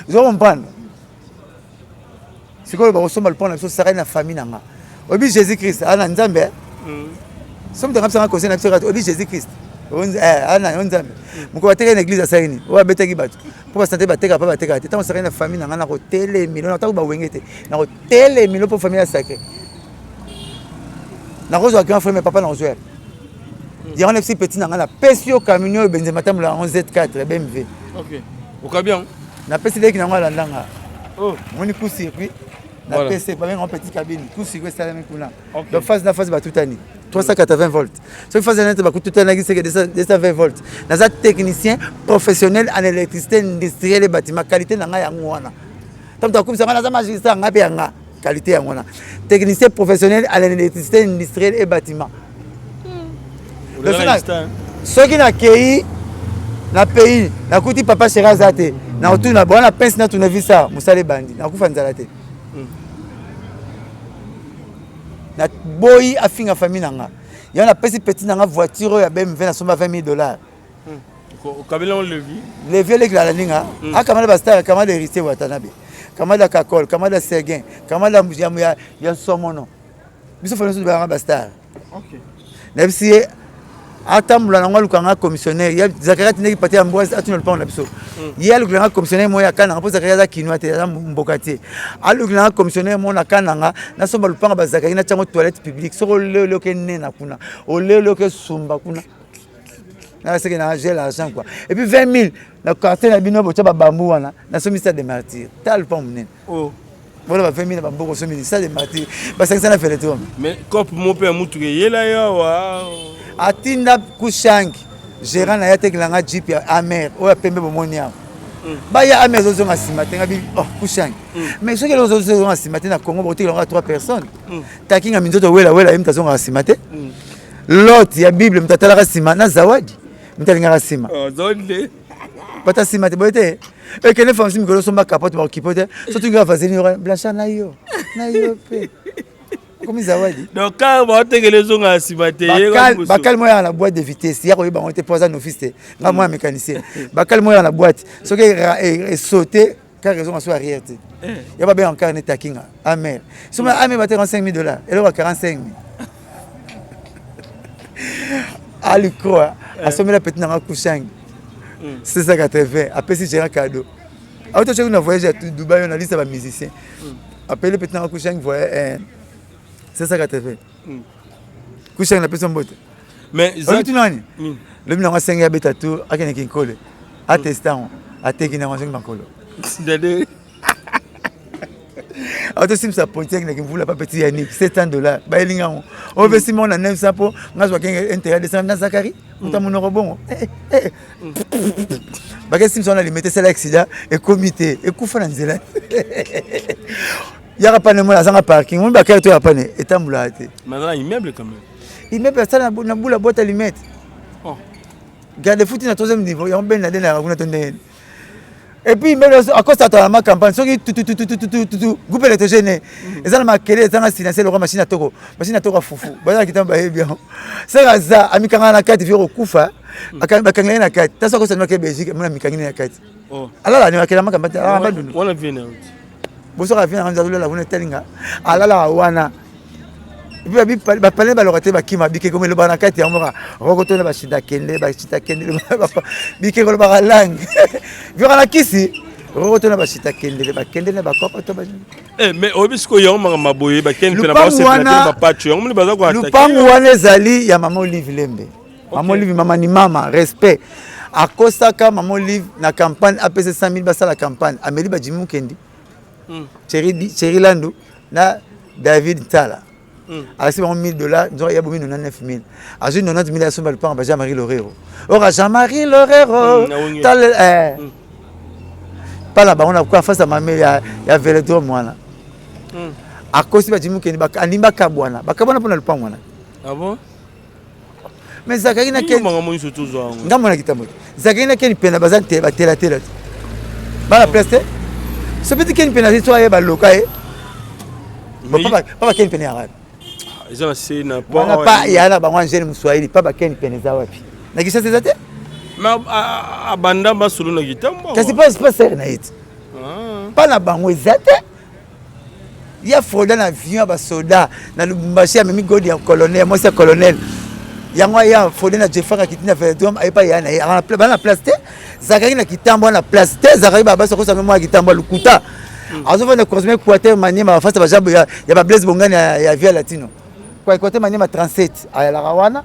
zo comprendre sikoyo ba kosomba le pont na biso sara na famille nanga obi Jésus Christ ana nzambe somme de rapsanga conseil na biso obi Jésus Christ ana nzambe moko bateka na église asaini o abetaki bato po basante bateka pa bateka te tant sara na famille nanga na ko tele milo na ta ba wengete na ko tele milo po famille sacrée na ko zo akima frère papa na ozoer il y a un petit nanga na pesio camion benzema tamula 11Z4 BMW. OK. Au bien. Na pesi leki nanga la ndanga. Oh, moni coup circuit. Na pesi pas même en petite cabine. Coup circuit ça la même kuna. Donc phase na phase ba tutani. 380 volts. So phase na ba tutani c'est que 220 volts. Na za technicien professionnel en électricité industrielle et bâtiment qualité nanga ya ngwana. Tam ta kumisa na za magistrat ngabe yanga qualité ya ngwana. Technicien professionnel en électricité industrielle et bâtiment. Ceux qui n'ont pays, na pays, na kuti papa chéri azate, na otu na bona pince na tu na vu ça, musale bandi, na kufa nzalate. Na boy afinga famille nanga. Il y a petit petit nanga voiture ya BMW na soma $20,000. Au kabila on levi. Levi le la ninga. A kamala bastar, kamala héritier watanabe. Kamala kakol, kamala seguin, kamala ya somono. Biso fa nso ba bastar. OK. Na bisi atambula na ngwalu kanga commissionnaire ya Zakaria tineki pati amboise atuna le pont na biso ya le kanga commissionnaire moya kana po Zakaria za kinwa te za mbokati alu kanga commissionnaire mona kana nga na somba lupanga ba Zakaria na chango toilette publique so le ke nena kuna o le ke sumba kuna na c'est que na gel l'argent quoi et puis 20,000 na quartier na bino bocha ba bambu wana na so ministère des martyrs tal pont mnen oh voilà ba 20,000 ba mboko so ministère des martyrs ba 500 na fait le tour mais cop mon père mutu yela ya wa atinda kushangi gérant na ya tekelanga jeep ya amer o ya pembe bomonia ba ya amer zo zonga simatenga bi oh kushangi mais ce que les autres zonga simatenga na Congo botekelanga 3 personnes takinga minzoto wela imta zonga simate lot ya bible mtatala sima na zawadi mtalinga sima oh zonde pata simate bote e kene famsi mikolo somba capote ba kipote surtout nga vaseline blanchard na yo pe comme zawadi donc quand on tekele zonga simate bakal moya na boîte de vitesse ya ko yeba on était poison office nga moi mécanicien bakal moya na boîte so que sauter car raison à soi arrière ya ba bien encore net takinga amer so ma amer bater $5,000 et là 45,000 ali quoi a sommer la petite na kushangi 680 après si j'ai un cadeau auto chez une voyage à Dubaï on a liste ba musicien appelé le petit na kushangi voyage c'est ça qu'a fait. Kushangi na personne bote. Mais tu nani? Le mina nga senga beta tout akene kinkole. Attestant ateki na ngonga makolo. Dede. Auto sim sa politique na kimvula pa petit Yannick $700. Ba elinga on. O vesi mon na 900 po ngazwa kenga intérêt de ça na Zakari. Muta munoko bongo. Ba ke sim sona limité c'est l'accident et comité et kufa na nzela. Il y a pas de moyen à parking. On va faire tout à paner. Et tant boula. Maintenant immeuble quand même. Immeuble ça na boula boîte à limite. Oh. Garde foot na 3e niveau. Il y a un ben na dena kuna tonde. Et puis même à cause de la campagne, ceux qui tout groupe électrogène. Et ça m'a créé ça na silencier le machine à Togo. Machine à Togo foufou. Bana qui tamba bien. Ça ça amikanga na 4 viro kufa. Akanga na 4. Tasa ko ça na ke Belgique, mona mikanga na 4. Oh. Alors là ni akela makamba. On a vu. Boso ka vient en la vona telinga alala wana bi ba pale ba lokate ba kima bike comme le bana kati ya mora rokotona ba shida kende bike ko ba langue vira la kisi rokotona ba shida kende ba kende na ba kokoto ba mais obisko yo maboye ba kende na ba se ba pachu on ba za ko attaquer lupangu wana ezali ya mama Olive Lembe mama Olive mama ni mama respect akosaka mama Olive na campagne APC 100,000 basa la campagne ameli ba jimu kendi Chéri Landou na David Tala. Alors c'est $1,000, nous avons 99,000. À 90,000 à sommer le pain à Jean-Marie Lorero. Ora Jean-Marie Lorero. Pas là-bas on a quoi face à ma mère il y avait le droit moi là. À cause de Jimu Kendi Animba Kabwana. Bakabwana pour le pain moi là. Ah bon? Mais Zakari na Kendi. Ngamona kitamoto. Zakari na Kendi pena bazante ba tela. Ba la preste. Ce petit qui est pénalisé, soit il va local. Papa qui est pénalisé. ils ont assez n'a pas il y a là ba ngene muswahili pas ba ken peneza wapi na kisha sezate mais abanda ba solo na gitambo qu'est-ce qui se passe na it pas na bango ezate il y a folda na avion ba soldat na Lubumbashi memi godi ya colonel moi c'est colonel yango ya folda na Jeffaka kitina fait ai pas ya na place te zakari na kitambo na place te zakari ba so ko sa moi kitambo lukuta azo na cosme quartier maniema face ba jabo ya ba Blaise Bongani ya Via Latino kwa côté maniema 37 à la Rawana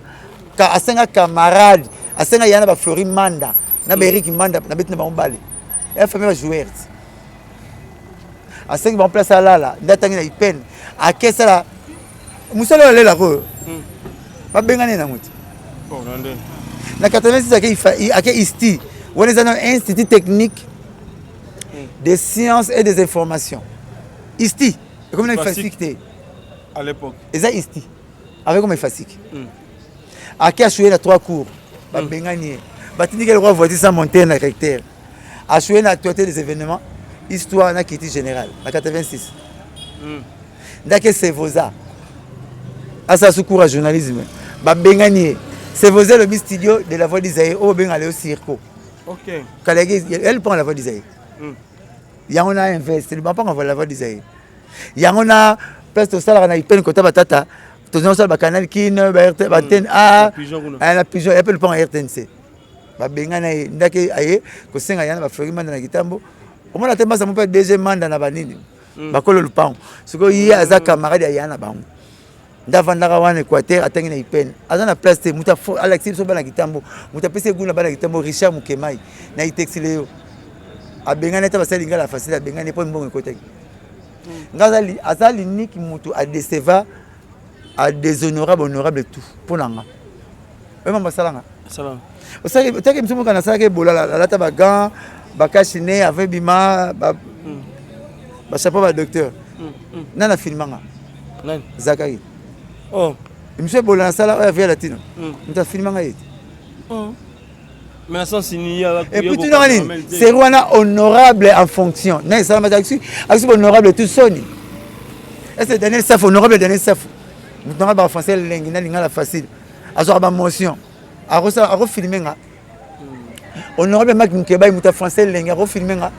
ka asenga camarade asenga yana ba Flori Manda na ba Eric Manda na betina ba mbali ya famille ba joueur asenga ba place là ndatangi na ipen akesa la musala lela ko ba bengane na muti na 86 ake isti on est dans un institut technique des sciences et des informations. ISTI, comme une facilité. À l'époque. Et ça ISTI, avec comme une facilité. À qui a joué les 3 cours, Bengani, Batini le roi voici sans monter un caractère. A joué l'actualité des événements, histoire n'a quitté général, en 86. D'accord, c'est Vosa. À ça sous cours à journalisme. Bengani, c'est Vosa le studio de la voix d'Isaïe, au Bengalé au circo. Ok. Elle prend la voix d'Isaïe. Il y a investi, le papa on va la voix d'Isaïe. Il y a place de salaire na ipen kota batata. Tous nos salles canal qui ne baten a la pigeon et le pont RTNC. Ba bengana ndake aye ko senga yana ba Flori Manda na Kitambo. Au moins la temba ça mon père deuxième mandat na banini. Ba kolo le pont. Ce que il y a za camarade yana ba. Ndavandaka wana Équateur atangi na ipen. Azana place te muta Alexis so ba na Kitambo. Muta pese guna ba na Kitambo Richard Mukemai na itexileo. Abengane ta basali ngala facile abengane po mbongo côté ngazali azali niki mutu a déceva a déshonorable honorable tout pour nanga ema masalanga salam osaki otaki msumu kana saki bola la ta bagan bakashine avec bima ba chapeau ba docteur nana filmanga nani Zakari oh monsieur bola na sala Via Latino nta filmanga yeti mais sans signer et puis tu n'as rien c'est roi honorable en fonction non ça m'a dit action honorable tout soni est ce dernier saf honorable dernier saf maintenant ba français lengi na linga la facile azor ba motion a refilmer nga honorable Mac Nkeba muta français lengi a refilmer nga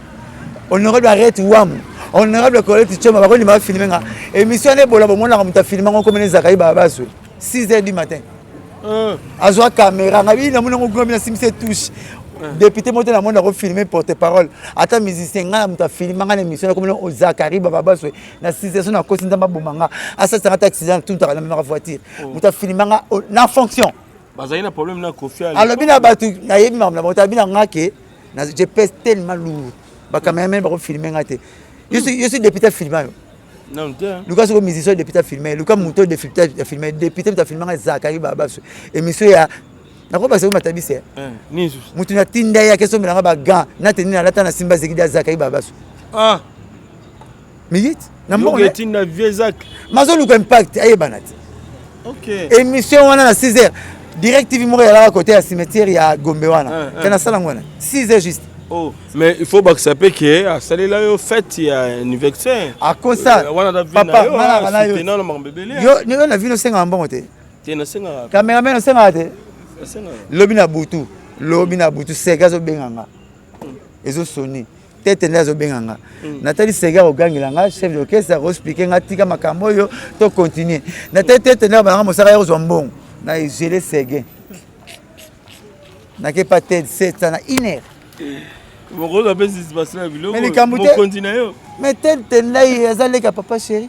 honorable arrête wam honorable Colette Choma ba ko ni ba filmer nga émission ne bola ba mona muta filmer nga comme les Zakai ba baso 6h du matin azwa caméra ngabi na mona ngombi na simse touche député monté na mona refilmer porte-parole ata musicien nga muta filmer nga na émission comme o Zakari baba baso na 6h na kosi ndamba bomanga asa ça accident tout dans la même voiture muta filmer nga na fonction bazali na problème na Kofi alors bina batu na yebi mamna bota bina ngake na je pèse tellement lourd ba caméraman ba refilmer nga te je suis député filmer non tiens Lucas comme musicien député filmer Lucas Mouto député filmer député filmer Zakari baba émission ya nako passer matabise nisu mutu na tinda ya keso melanga ba gant na tenina lata na Simba Zekida Zakari baba migit na mbongo yo tinda viezak mazo Lucas impact aye banati OK émission wana na 6h direct TV mo ya la côté ya cimetière ya Gombe wana kana sala ngwana 6h juste. Oh, mais il faut que ça peut que à celle là au fait il y a un anniversaire. À cause ça. Papa, non non bébé. Yo na vino senga mbongo te. Tena senga. Cameraman senga te. Senga. Lobi na butu sega zo benganga. Ezo soni. Tete ndazo benganga. Natali sega ogangila nga chef d'orchestre ro expliquer nga tika makambo yo to continuer. Na tete na ba mosaka yo zo mbongo. Na gelé sega. Na ke pas tête 7 na iner. Mon rôle après c'est se passer la ville. Mon continue. Mais tel là azale ka papa chéri.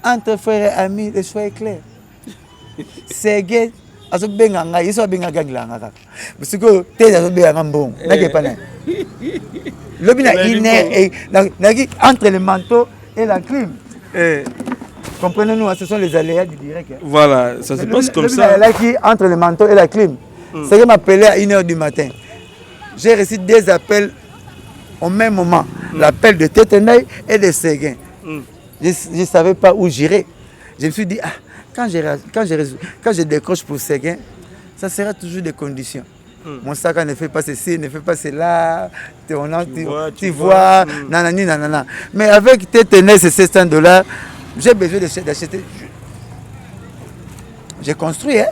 Entre frères et amis le choix est clair. Sega azo benganga yeso benga gangila nga kaka. Parce que tete azo benga mbongo. Na ke pas na. Lobina iner entre le manteau et la clim. Comprenez-nous, ce sont les aléas du direct. Voilà, ça se passe comme ça. Là qui entre le manteau et la clim. C'est que m'appelait à 1h du matin. J'ai reçu des appels au même moment. L'appel de Tétenaï et de Séguin. Je ne savais pas où j'irais. Je me suis dit, quand je décroche pour Séguin, ça sera toujours des conditions. Mon sac ne fait pas ceci, ne fait pas cela. Tu vois, nanani, nanana. Mais avec Tétenaï, c'est $700. J'ai besoin d'acheter j'ai construit, hein.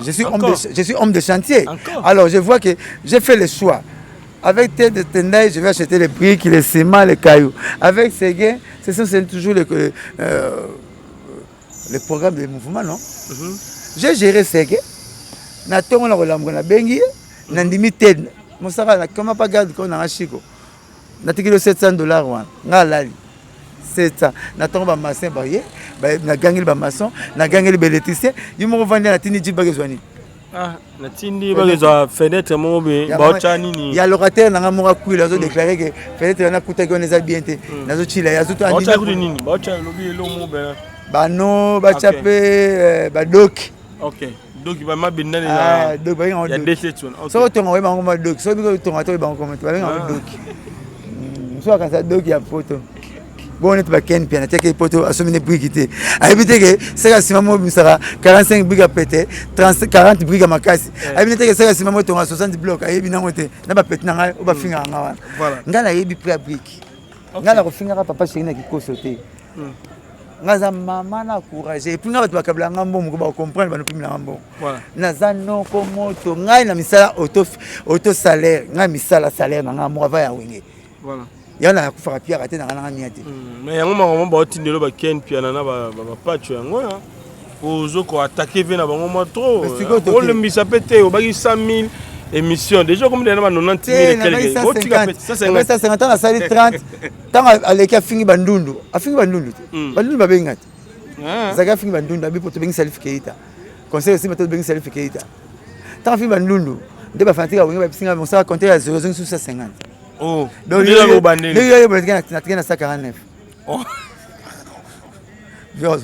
Je suis homme de chantier. Encore. Alors je vois que j'ai fait le choix. Avec tête de Tendai, je vais acheter les briques, les ciments, les cailloux. Avec Séguin, c'est toujours le programme de mouvement, non? J'ai géré Séguin. Natongo na kolambo na bengi, na ndimi tête. Mosaka na comment pas garde qu'on a chiko. Na tikilo $700 wan. Nga lali. 700. Natongo ba maçon ba ye, na gangeli ba maçon, na gangeli ba électricien, yimo ko vendre na tini jiba kezwani. Ah, na tindi ba kezwa fenêtre mo be ba chani ni. Ya locataire na ngamoka kuila zo déclarer que fenêtre na kuta ko neza bien te. Nazo chila ya zo to andi. Ba cha nini? Ba cha lobi lo mo be. Ba no ba chape ba doc. OK. Donc il va m'abinner là. Donc il y a des questions. So to ngwe ba ngoma doc, so bi ko to ngato ba ngoma to ba ngoma doc. So quand ça doc ya photo. Bon on est pas ken piana teke photo asomine brigité. Habité que c'est la sima mo bisara 45 briques à péter, 40 briques à makasi. Habité que c'est la sima mo to 60 blocs ayebi na ngote na ba péter na o ba finga nga. Voilà. Ngala yebi prix à brique. Ngala ko finga papa chéri na ki ko sauter. Ngaza mama na courage et puis nga ba kabla ngambo mo ba comprendre ba no pimi na ngambo. Voilà. Naza no ko moto ngai na misala auto salaire, ngai misala salaire na ngambo va ya wenge. Voilà. Yana kufaka pia kate na ngana miate. Mais yango mama ba otindelo ba ken pia na ba patcho yango ya. Ozo ko attaquer vena bango mo trop. On le misa pété o bagi 100 000 émissions. Déjà comme dans 90 000 quelques. 150 ans na sali 30. Tant aleki afingi bandundu. Afingi bandundu. Bandundu ba bengati. Zaka afingi bandundu abi poto bengi Salif Keita. Conseil aussi mato bengi Salif Keita. Tant afingi bandundu. Nde ba fantika wengi ba bisinga mo sa compter à 0 sur 50. Oh, donc il y a eu 149. Oh, donc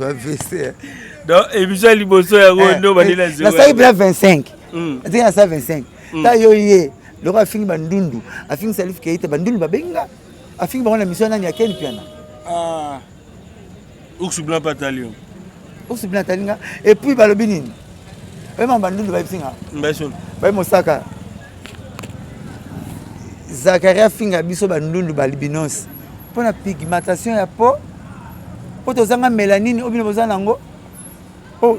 et puis ça, il bosse à Rondo, la salle est 25. Il y a 25. Tayoye, le roi a fini Bandundu, a fini Salif Keita, Bandundu Babenga, a fini la mission à Ken Piana. Ah, Ours Blanc Bataillon. Ours Blanc Bataillon, et puis Balobinin. Vraiment Bandundu Babenga. Mosaka. Zakaria finga biso bandundu balibinos pour la pigmentation ya peau pour tozanga mélanine obino bozana nango oh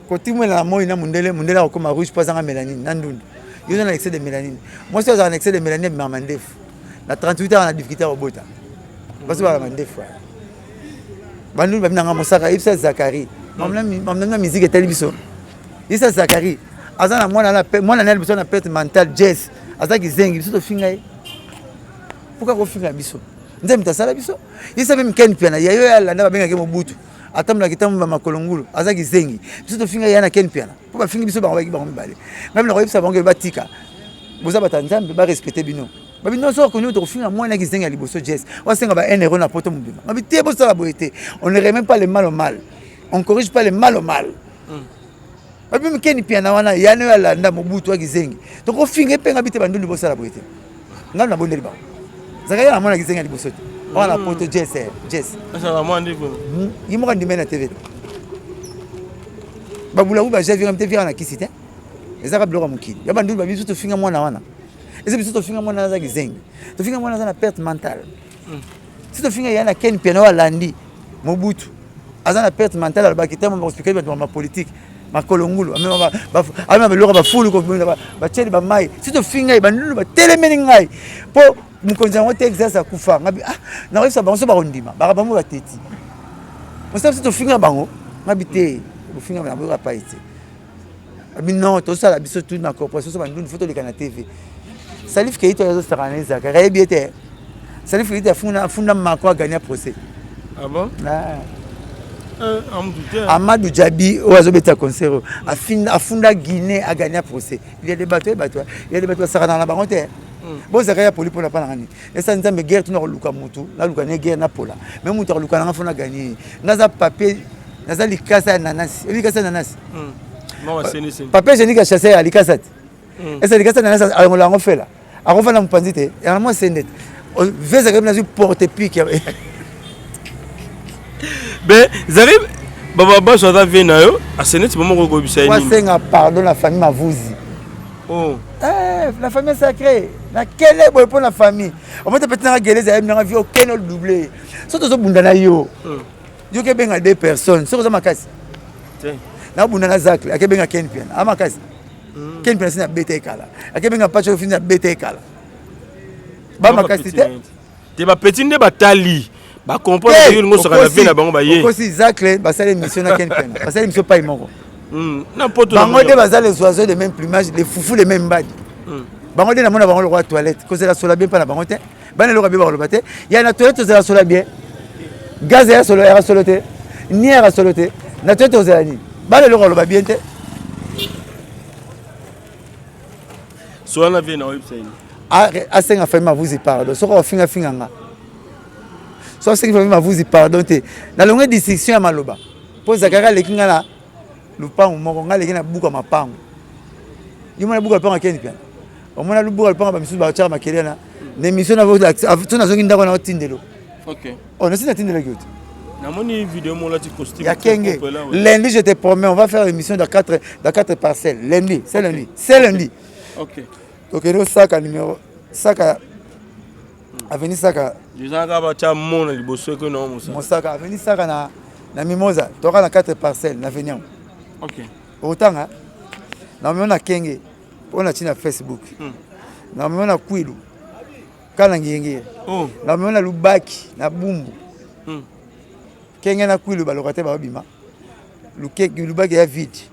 côté moi la moi na mundele akoma rouge pas zanga mélanine nandundu yo na excès de mélanine moi c'est un excès de mélanine mamandef na 38 ans na difficulté au bota parce que la mandef bandundu babinanga mosaka ibsa Zakari mamna musique etali biso isa Zakari azana mwana na biso na perte mentale jazz azaki zengi biso to finga ye pourquoi ko finga biso nzembe tasala biso yesa même ken piana yayo ya landa babenga ke mobutu atamla kitamu ba makolongulu azaki zengi biso to finga yana ken piana pour ba finga biso ba ba mibale même la koyebisa bango ba tika boza batanzambe ba respecter bino ba bino so ko nyo to finga mwana ki zengi liboso jazz wa senga ba 1 euro na poto mobima ba bitie bo sala boité on ne remet pas le mal au mal on corrige pas le mal au mal. Même Ken Piana wana yano ya landa mobutu akizengi to ko finga penga bite bandundu bosala boite ngam na bondeli ba zakaya na mona kizenga libosote wana poto jess ça va moi ndiko yimo ka ndimena tv babula uba javi ngam tv na kisite ezaka bloka mukili ya bandundu ba biso to finga mwana wana eze biso to finga mwana za kizengi to finga mwana za na perte mentale si to finga yana Ken Piana wa landi mobutu azana perte mentale albakitema ba expliquer ba politique makolongulu ama beloka bafulu ko ba cheli ba mai sito finga bandulu ba telemeni ngai po mukonza ngote exercice kufa ngabi na wesa bango so ba ondima ba ba mo ba teti mosa sito finga bango ngabi te bo finga na bo ka paite abi non to sala biso tout na corporation so bandulu photo le kana TV Salif Keita yazo sakaneza ka rebiete Salif Keita funda makwa gagner procès. Ah bon? Amadou Djabi oazobeta concert afunda Guinée a gagné procès. Il y a des bateaux ça dans la banque. Bon ça ya poli pour la panani. Et ça nzambe guerre tuna luka mutu, na luka ne guerre na pola. Même mutu luka na fona gagner. Naza papier, naza likasa nanas. Likasa nanas. Moi c'est papier je nika chasser à likasa. Et ça likasa nanas a ngola ngofela. A ngofana mpanzite. Et moi c'est net. Veza comme na porte pique. Ben, Zarib, Baba Soda Venayo, à Sénet, c'est moment où vous avez pardon la famille Mavouzi. Oh. La famille sacrée. Quelle est pour la famille? On va te péter dans la gueule, ils n'ont vu aucun autre doublé. Surtout ce Bundana yo. Yo qui bien 2 personnes. Sur ma casse. na bunda na zakle akebenga Ken Pian amakasi Ken Pian sina bete kala akebenga pacho fina bete kala ba makasi te ba petit nde batali ba comprendre que ngo sera la vie na bango ba ye ko si zakle ba sala émission na Ken Pian ba sala émission pas imoko n'importe bango de bazali les oiseaux de même plumage les foufous les mêmes badi bango de na mona bango le roi toilette ko c'est la sola bien pas na bango te bana le roi bien ba le te ya na toilette c'est la sola bien gaz ya solo ya solote ni ya solote na toilette aux ani bana le roi le ba bien te soit na vie na website a senga fema vous y pardon so ko finga nga so senga fema vous y pardon te na longue discussion ya maloba po zakara lekinga na lupango moko nga lekina buka mapango yimona buka lupango Ken Pian omona lubuka lupango ba misu ba cha makele na émission na votre tuna zongi ndako na otindelo OK on essaie d'atteindre le goût na moni vidéo mon là tu costume ya kenge lundi je te promets on va faire une émission de 4 parcelles lundi c'est lundi OK donc il y a sac numéro sac avenue saka disant ka ba cha mon liboso que non mon sac avenue saka na mimosa toka na 4 parcelles na venir OK autant hein na mona kenge on a tina Facebook na mona kwilu kana ngenge na mona lubaki na bumbu kenge na kwilu ba lokate ba bima lukeki lubaki ya vide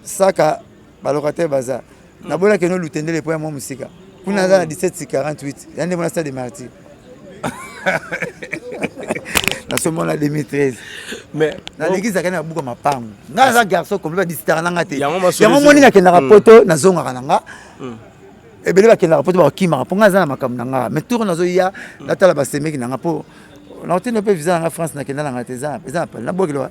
saka ba lokate baza na bona ke no lutendele po ya mo musika kuna za na 1748 yande mona stade martyr na ce moment là 2013 mais na l'église akana buka mapango nga za garçon comme ba distar nanga te yango moni na kenda rapoto na zonga kananga ebele ba kenda rapoto ba kima po nga za na makam nanga mais tour na zo ya na tala ba semeki nanga po na otene pe visa na France na kenda nanga te za na bokelo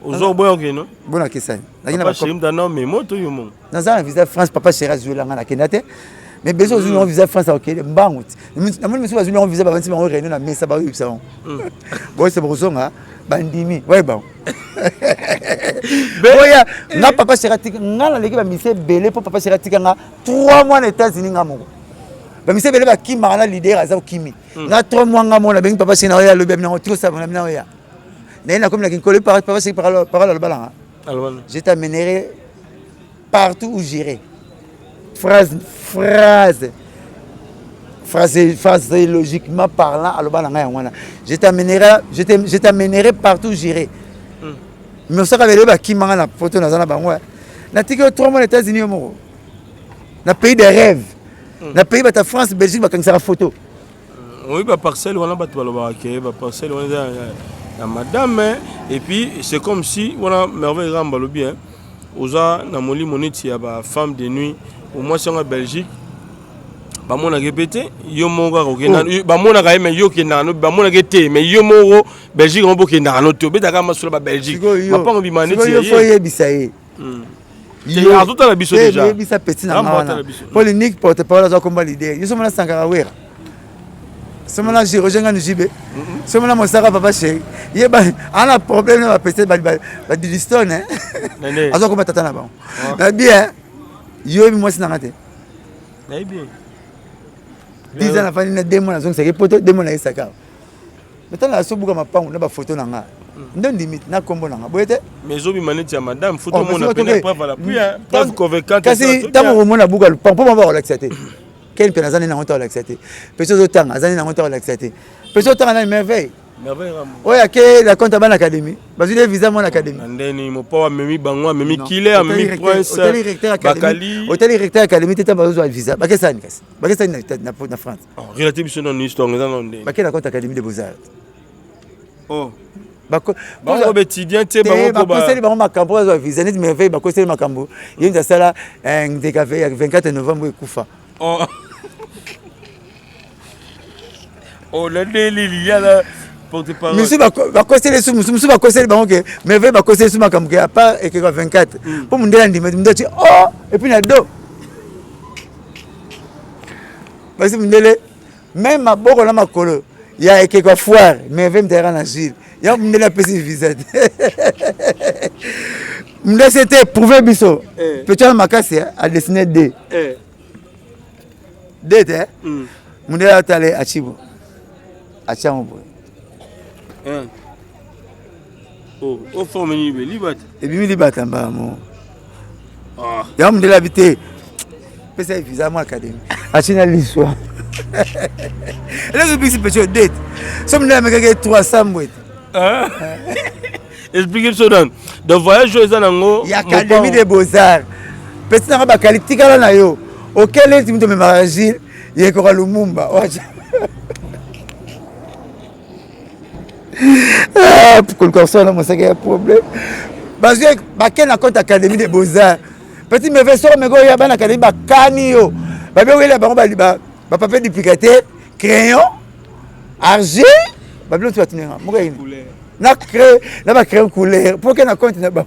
ozo boyo ke no bona kesani na kina ba shim da no mais moto yo mon na za visa France papa chéra zola nga na kenda te mais besoin de nous visa France OK mbangu na moni misu bazuli on visa ba banti ba réunion na mesa ba yubisa bon c'est pour ça bandimi ouais bon boya na papa seratika nga na leki ba mise belé pour papa seratika nga 3 mois aux États-Unis nga moko ba mise belé ba kimara na leader aza kimi nga 3 mois nga mona bengi papa sena ya lobi na otiko sa na ya na comme la kinkole papa c'est parole le balanga je t'amènerai partout où j'irai phrase logiquement parlant à l'obala je t'amènerai partout où j'irai mais ça avait le qui m'a la photo dans la banque na tiki 3 mois aux États-Unis au na pays des rêves na pays de France Belgique quand ça photo oui ba parcelle on a battu ba parcelle on la madame et puis c'est comme si on a merveille ramba bien oza na moli moniti ya ba femme de nuit au moins sur en Belgique ba mona répété yo monga ko kena ba mona ka mais yo kena no ba mona ke mais yo moro Belgique on bo kena no to beta ka masula ba Belgique ba pa ngo bimane ti yo foye bisaye yo a tout la biso déjà yo bisa petit na ngana Pauline porte-parole za komba leader yo somona Sankara wera somona jiro jenga njibe somona mosaka papa chéri ye ba ana problème na petit ba dilistone hein azo komba tata na ba na bien yo mi mwasi na ngate na bien 10 ans na fani na demo na zonga c'est poto demo na isaka maintenant la sobuka mapango na ba photo na nga ndo limite na kombo na nga boyete mais zo bi maneti ya madame photo mona pena preuve la puis preuve convaincante kasi tamo mona buka le pampo ba relaxer quel pena zani na honte relaxer peso zo tanga zani na honte relaxer peso tanga na merveille oya ke la compte ban académie bazui les visa mon académie ndeni mo pa memi bangwa memi killer memi prince bakali hôtel recteur académie teta bazo visa bakesani kasi bakesani na France relative sur une histoire dans ndeni bakela compte académie de beaux-arts bako étudiant te bango ba conseiller bango makambo bazo visa net merveille ba conseiller makambo yenda sala ndekafe 24 novembre ekufa le délire là porte-parole monsieur va conseiller les sous monsieur va conseiller bango que merveille va conseiller sous makambo à part et que 24 pour mundela ndime ndoti et puis na do parce que mundele même maboko na makolo ya ekeko foire merveille mtera na Gilles ya mundela pesi visa mundela c'était prouver biso petit makasi a dessiner D D mundela tale achibo achamo boy Oh, au fond, libat. Et puis, libat en bas, mon. Il y a un de l'habité. C'est un visa, moi, académie. À Chine, l'histoire. Et là, je dis que c'est dette. Somme là, mais 300 mouettes. Expliquez ce que de voyage, il y a Académie des Beaux-Arts. Petit n'a pas qualité là yo. Auquel est-ce que tu me mariage? Il y a quoi Lumumba. Ah, pour le corps là, moi ça qu'il y a problème. Parce que baquet na compte Académie des Beaux-Arts. Petit me fait sort me go ya ban Académie ba kanio. Ba be wela ba papier duplicateur, crayon, argile, ba blo tu vas tenir. Mo ga couleur. Na créé, na ba créer couleur. Pour que na compte na ba.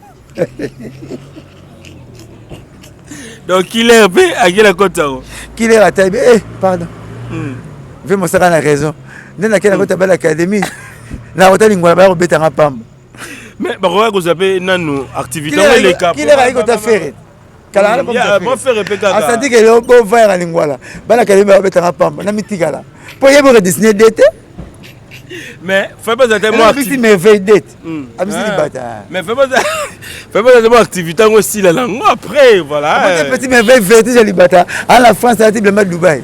Donc il est un peu à quel compte ça? Qu'il est à taille. Eh, pardon. Vais mon sera la raison. N'a quel compte à l'académie. Na hôtel lingwa ba robeta nga pamba. Mais ba ko vous appelez nanu activité les cap. Qu'il est à côté faire. Kala bon faire répéter. Ah ça dit que le beau va à lingwa. Ba l'académie ba robeta nga pamba. Na mitikala. Pour y avoir dessiné d'été. Mais fais pas tellement activité mais veille dette. Mais fais pas tellement activité aussi la langue après voilà. Petit mais veille verte j'ai libata. À la France ça dit le mat Dubaï.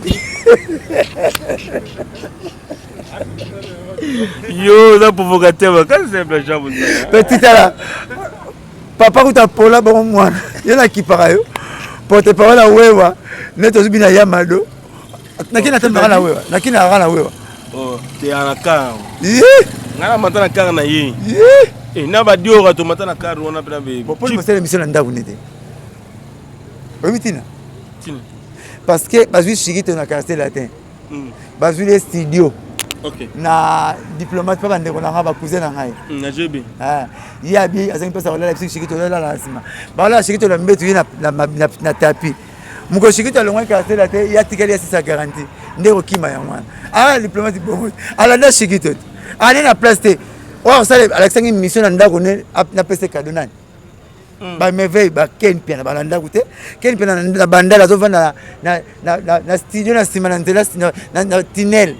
Yo ça provocateur quand c'est bien genre. Petit là. Papa ou ta pola bon moi. Il y en a qui para yo. Porte parole à wewa. Neto zubina yamado. Nakina tamba na wewa. Nakina rana wewa. Oh, t'es en car. Ngana matana car na ye. Et na ba dio ka to matana car on a bien be. Pour me faire l'émission nda unité. Oui tina. Tina. Parce que bazui chigito na quartier latin. Bazui les studios. OK. Na diplomate pas bande ko na ba cousin na ngai. Na jebi. Ah, il y a bien azan pesa wala la chigito la la sima. Ba la chigito la mbetu na tapis. Muko chigito le moins quartier latin, il y a tikali sa garantie. Ndeko kima ya mwana. Ah diplomate bon. Ala na chigito. Allez na place te. Oh ça Alexandre une mission ndako ne na pese cadeau nani. Ba merveille ba ken pia na balanda kute. Ken pia na bandala zo vanda na studio na sima na ntela na tunnel.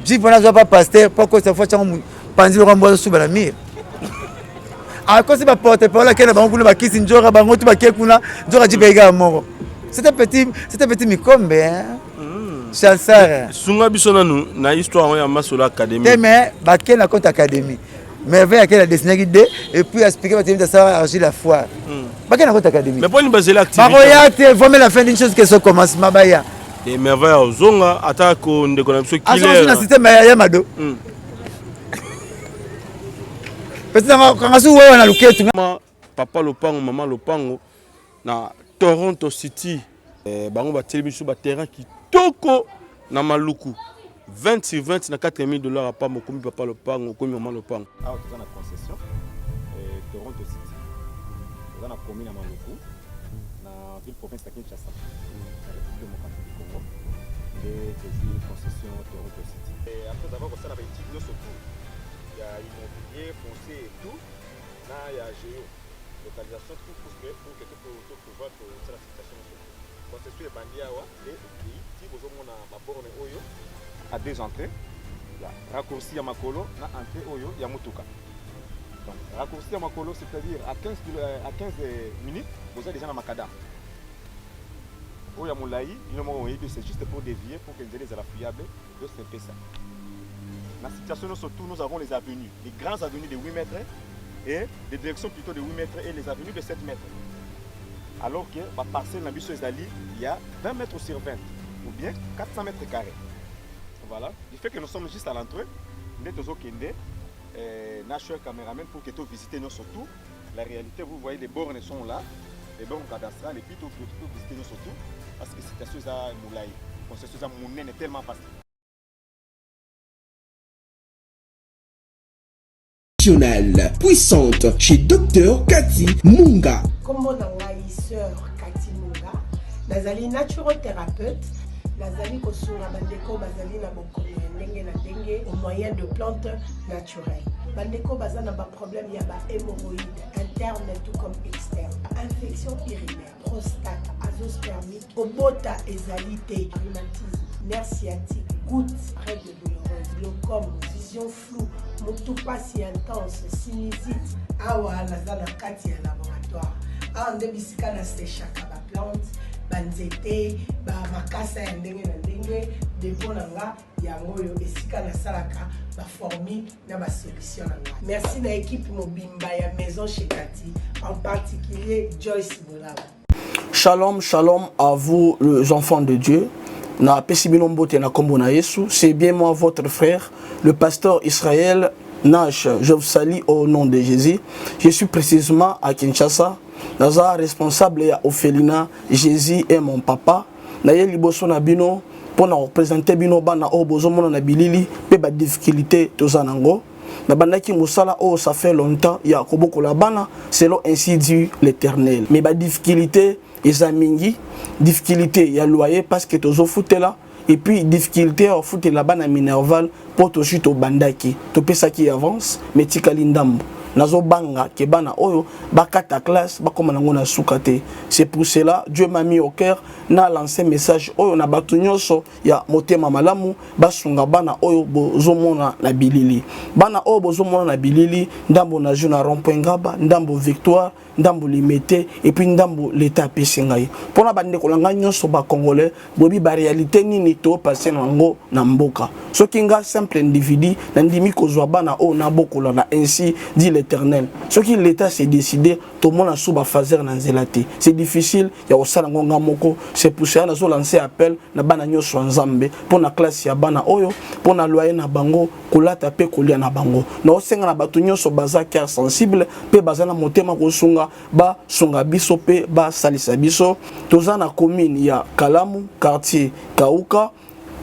Ji bona zo pas pasteur pourquoi ça faut chango panzi lo kambo sous la mire. A cause ba porte parole ken ba ngulu ba kisi njora ba ngotu ba kekuna njora ji bega moko. C'était petit mikombe hein. Chasseur. Sunga bisona nous na histoire ya Masola Académie. Mais ba ken na compte académie. Merveille à quelle a dessiné guidé et puis expliquer votre ça argile la foire. Ba ken na compte académie. Mais pour une baser l'activité. Ba royate vraiment la fin d'une chose que ça commence mabaya. Et merveille au zonga attaque on de connexion qui est. Ah, système ya mado. Peut-être quand asu wewe na luketu. Papa Lopango, maman Lopango na Toronto City. Bango ba télévision ba terrain qui toko na Maluku 20 sur 20 na $4,000 à pas mokomi papa Lopango komi maman Lopango. Ah tu as la concession Toronto City. Tu as la commune à Maluku na ville province de Kinshasa. La République démocratique du Congo. Et c'est concession Toronto City. Et après avoir ça la étude surtout il y a immobilier, foncier et tout. Là il y a géo localisation tout pour que tu peux pouvoir sur la situation. Concession Bandiawa et si vous avez un borne Oyo à deux entrées, raccourci à Makolo, na entrée Oyo, il y a Mutuka. Donc, raccourci à Makolo, c'est-à-dire à 15 minutes, vous êtes déjà dans Makadam. Oyo Moulaï, c'est juste pour dévier, pour que les élèves soient fiables, c'est ça. Dans la situation, surtout, nous avons les avenues, les grandes avenues de 8 mètres et des directions plutôt de 8 mètres et les avenues de 7 mètres. Alors que la parcelle dans il y a 20 mètres sur 20 ou bien 400 mètres carrés. Voilà. Du fait que nous sommes juste à l'entrée, nous sommes national caméraman pour que tu visites nous surtout. La réalité, vous voyez, les bornes sont là, les bornes cadastrales, et puis tu peux visiter nous surtout parce que c'est chose à Moulaï. C'est chose à Mounen est tellement facile. Puissante chez Dr Cathy Munga. Comme on a sœur Cathy Munga, nazali naturothérapeute, nazali kosunga bandeko bazali na bokono ndenge na ndenge au moyen de plantes naturelles. Bandeko bazana ba problème ya ba hémorroïdes interne tout comme externe, infection urinaire, prostate, azoospermique, obota ezali te, rhumatisme, nerf sciatique, goutte, règles douloureuses, glaucome, vision floue, motu pasi intense, sinusite. Awa naza na kati ya laboratoire. Awa nde bisika na séchaka ba plante, ba nzete, ba makasa ya ndenge na ndenge, depo na nga yango oyo esika na salaka ba formule na ba solution na nga. Merci na équipe mobimba ya Maison chez Cathy, en particulier Joyce Bolaba. Shalom, shalom à vous les enfants de Dieu. Na pesibino mbote na kombo na Yesu, c'est bien moi votre frère, le pasteur Israël Nash. Je vous salue au nom de Jésus. Je suis précisément à Kinshasa. Naza responsable ya Ophelina, Jésus est mon papa. Na ye liboso na bino pour représenter bino bana o bozomona na bilili pe ba difficulté tozanango. Na bandaki musala oh ça fait longtemps ya koboko la bana selon ainsi dit l'Éternel. Mais ba difficulté ezamingi, difficulté ya loyer parce que tozo foutela et puis difficulté à foutre la bana minerval pour to chute au bandaki. To pesa qui avance mais tikali ndambo. Nazo banga ke bana oyo bakata classe bakoma nango na sukate. C'est pour cela Dieu m'a mis au cœur na lancé message oyo na batu nyonso ya motema malamu basunga bana oyo bozomona na bilili. Bana oyo bozomona na bilili ndambo na juna rond-point ngaba, ndambo victoire, ndambo limité et puis ndambo l'état pesingai. Pona bande kolanga nyonso ba congolais bobi ba réalité nini to passer nango na mboka. Soki nga simple individu na ndimi kozwa bana oyo na bokola na ainsi dit l'Éternel. Ce qui l'État s'est décidé, tout le monde a souba fazer dans zelati. C'est difficile, il y a aussi ngonga moko. C'est pour ça que nous lancé appel na bana nyoso nzambe pour na classe ya bana oyo, pour na loyer na bango, kolata pe kolia na bango. Na osenga na batu nyoso baza cœur sensible, pe baza na motema kosunga ba sunga biso pe ba salisa biso. Toza na commune ya Kalamu, quartier Kauka,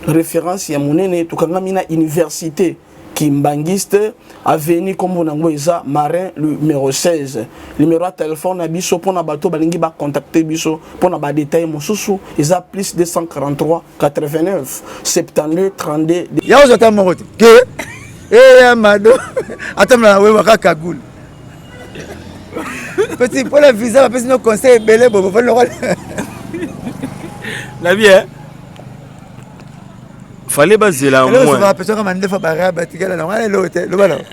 référence ya monene tukangami na université Kimbangiste, avenue Kombonangoeza, Marin, numéro 16. Numéro de téléphone à Bisso, pour na bateau, balingi ba contacter Bisso, pour na ba détail mon sousou, ils a plus 243 89 72 32. Yao j'attends mon route. Que eh mado. Attends la waka kagoul. Petit pour la visa, parce que nos conseils belé bobo le rôle. La vie hein. Fallait baser la moins.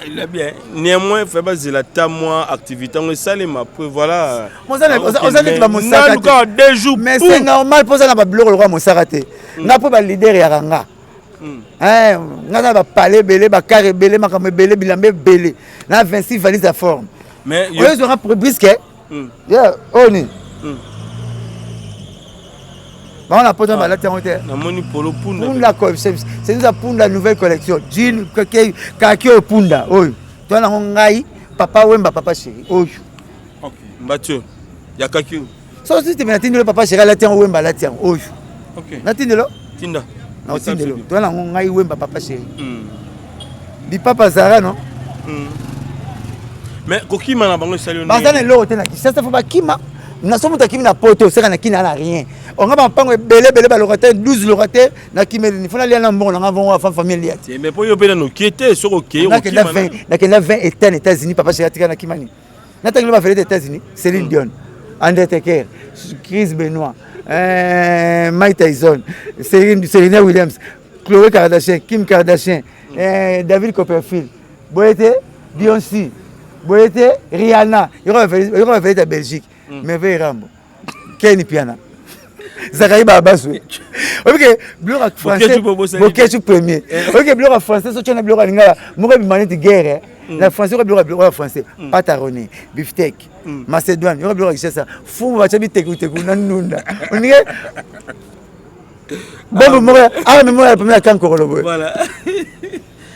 Il a bien. Néanmoins, il faut baser la ta moi activité. On ça les ma voilà. On ça 2 jours. Mais c'est normal pour ça na ba bloquer le roi Monsaraté. Na po ba leader ya ranga. Hein, na ba parler belé ba carré belé makame belé bilambe belé. Na 26 valises à forme. Mais ils aura pour brisque. Yeah, oni. On a pas de malade en terre. C'est nous pour la nouvelle collection. Jean, kakio punda. Oh, toi na ngai, papa wemba papa chéri. Oh. OK. Mathieu. Ya kakio. So si tu me tindi le papa chéri la tiens wemba la tiens. Oh. OK. Na tindi lo? Tinda. Na tindi lo. Toi na ngai wemba papa chéri. Di papa Zara non? Mais kokima na bango salio. Bazana lo tena. Ça faut pas kima. Na somo ta kimi na poto, c'est na kina na rien. On va pas belé ba locataire 12 locataires na kimi ni fona lia na mbongo na vont fa famille lia. Mais pour yo pena no kiete sur OK. Na que la 20 états États-Unis papa chez atika na kimani. Na tangi ba fele États-Unis, Céline Dion, Undertaker, Chris Benoit, Mike Tyson, Serena Williams, Khloé Kardashian, Kim Kardashian, David Copperfield, Boyete, Beyoncé, Boyete, Rihanna, il va faire la Belgique. Mais Rambo. Kenny Piana. Zakaï Babasou. OK, Blora français. OK, tu premier. OK, Blora français, so tu na Blora lingala. Moi bi manete guerre. La français Blora français. Pataroné, beefsteak, Macédoine, il Blora ça. Fou va chabi teku na nunda. On est bon moi, ah mais moi la première quand Korolo. Voilà.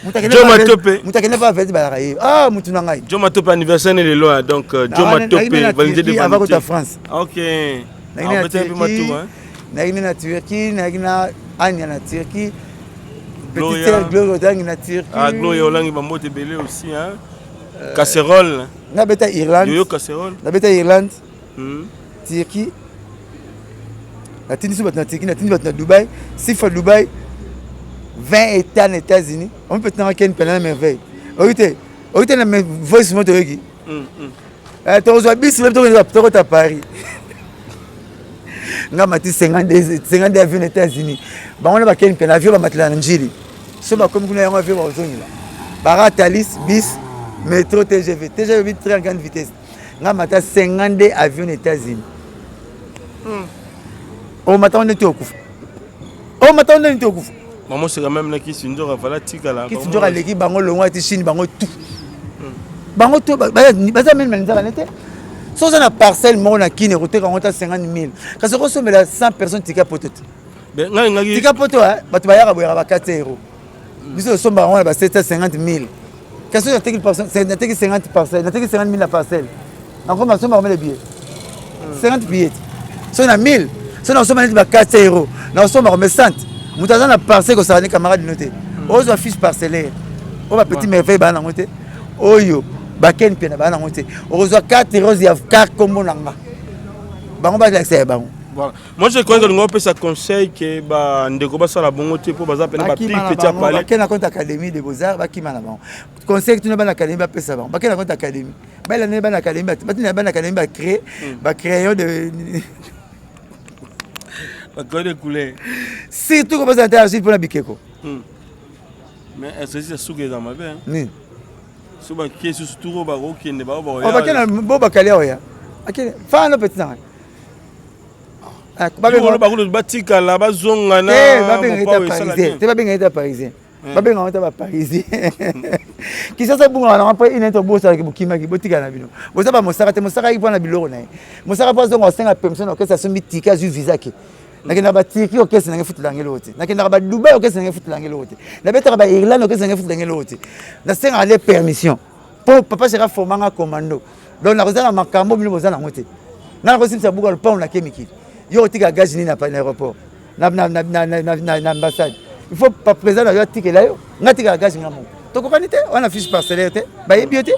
Joe Matope. Mutakene pas fait balaye. Ah mutuna ngai. Joe Matope anniversaire est loin donc Joe Matope validé de avant la France. OK. Na Turquie, na Anya na Turquie. Petite sœur Gloria na Turquie. Ah Gloria Olangi ba mote belé aussi hein. Casserole. Na beta Irlande. Yo casserole. Na beta Irlande. Turquie. La Tunisie na Turquie, na Tunisie na Dubaï. Si fa Dubaï 20 États aux États-Unis, on peut tenir une peine merveille. Ok, na me voice moto yogi. Tu as bis le temps à Paris. Nga mati 50 avions aux États-Unis. Ba on a ba ken peine avion ba matla na njili. So ba comme kuna yango avion ba ozongi la. Bara Thalys, bis, métro TGV. TGV, très grande vitesse. Nga mata 52 avions aux États-Unis. Oh, matin, on était au coup. Oh, matin, on était au coup. Maman, c'est quand même là qui s'indore, voilà, tika là. Qui s'indore à l'équipe, bango, le roi, Chine, bango, tout. Bango, tout, baza même manzara n'était. Si on a une parcelle, on a qui ne route quand on a 50 000. Quand on reçoit 100 personnes, tika potot. Tika poto, tu vas y avoir 4 euros. Nous sommes à 750 000. Qu'est-ce que tu as 50 parcelles, 50 000 la parcelle. Encore, on a les billets. 50 billets. Si on a 1000, si on a 4 euros, on a 100. Nous avons une parcelle que ça a des camarades notés. On a fiche parcellaire. On a petit merveille, on a noté. Oyo, baken pied, on a noté. On reçoit 4 euros, il y a 4 comme on a. On va l'accès. Voilà. Moi je crois que nous avons un conseil que ndeko ba sala bongo te pour baza pena ba pic petit appareil. Baken na compte académie de beaux-arts, ba kimana ba. Conseil que tu na ba académie ba pesa ba. Baken na compte académie. Ba la ne ba académie, ba tu na ba académie ba créer ba crayon de ba code de couleur. Surtout comme ça interagir pour la bikeko. Mais est-ce que c'est sougué dans ma vie? Oui. Souvent qui est sur tout ba ko qui ne ba ba. On va ken na bo ba kalé oya. Akene fa no petit na. Batika là bazonga na pas bien parisien pas bien parisien qui ça bunga na après une interbosa ki bukima ki botika na bino boza ba mosaka te mosaka ki pona biloko na mosaka pa zonga senga permission que ça se mitika ju visa ki nakenda ba tiki o kesi na futu langelo te nakenda ba Dubai o kesi na futu langelo te na betaka ba Irlande o kesi na futu langelo te na senga aller permission pour papa sera formanga commando donc na kozana makambo bino boza na ngote na kosimisa buka le pont na kemiki yo tika gaz ni na l'aéroport na ambassade il faut pas présent na tika là yo ngatika gaz ngamo to kokani te on a fiche parcellaire te ba yebiote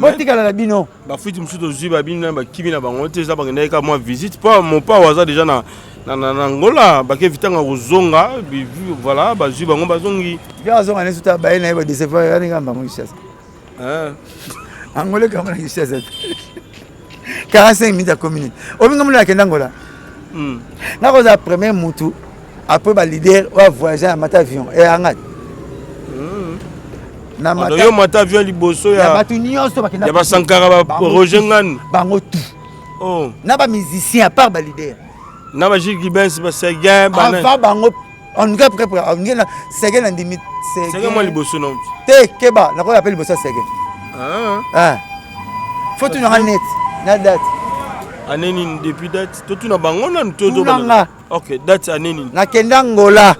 bo tika la bino ba fuiti msuto zuba bino ba kimi na bango te za bangenda ka moi visite pas mon pas waza déjà na Angola ba ke vitanga kozonga voilà ba zuba ngo bazongi bien zonga ne suta ba ina ba décevoir yani ngamba mo chance Angola kama na chance 45 minutes à communiquer. Au minimum, la Kendangola. N'a pas la première moutou. Après, le leader va voyager en avion. Et en avion. Avion liboso ya. Ya ba Sankara ba Rojengan. Bango tout. Oh. N'a pas musicien à part le leader. N'a pas Gilles Gibens, ba Seguin, ba. Enfin bango. On est prêt. On est là. Seguin en limite. Seguin moi liboso non. Te keba. N'a pas appelé liboso Seguin. Ah. Faut tu nous net. Na date. Aneni depuis date. Tout na bango na todo. OK, date aneni. Na Kendangola.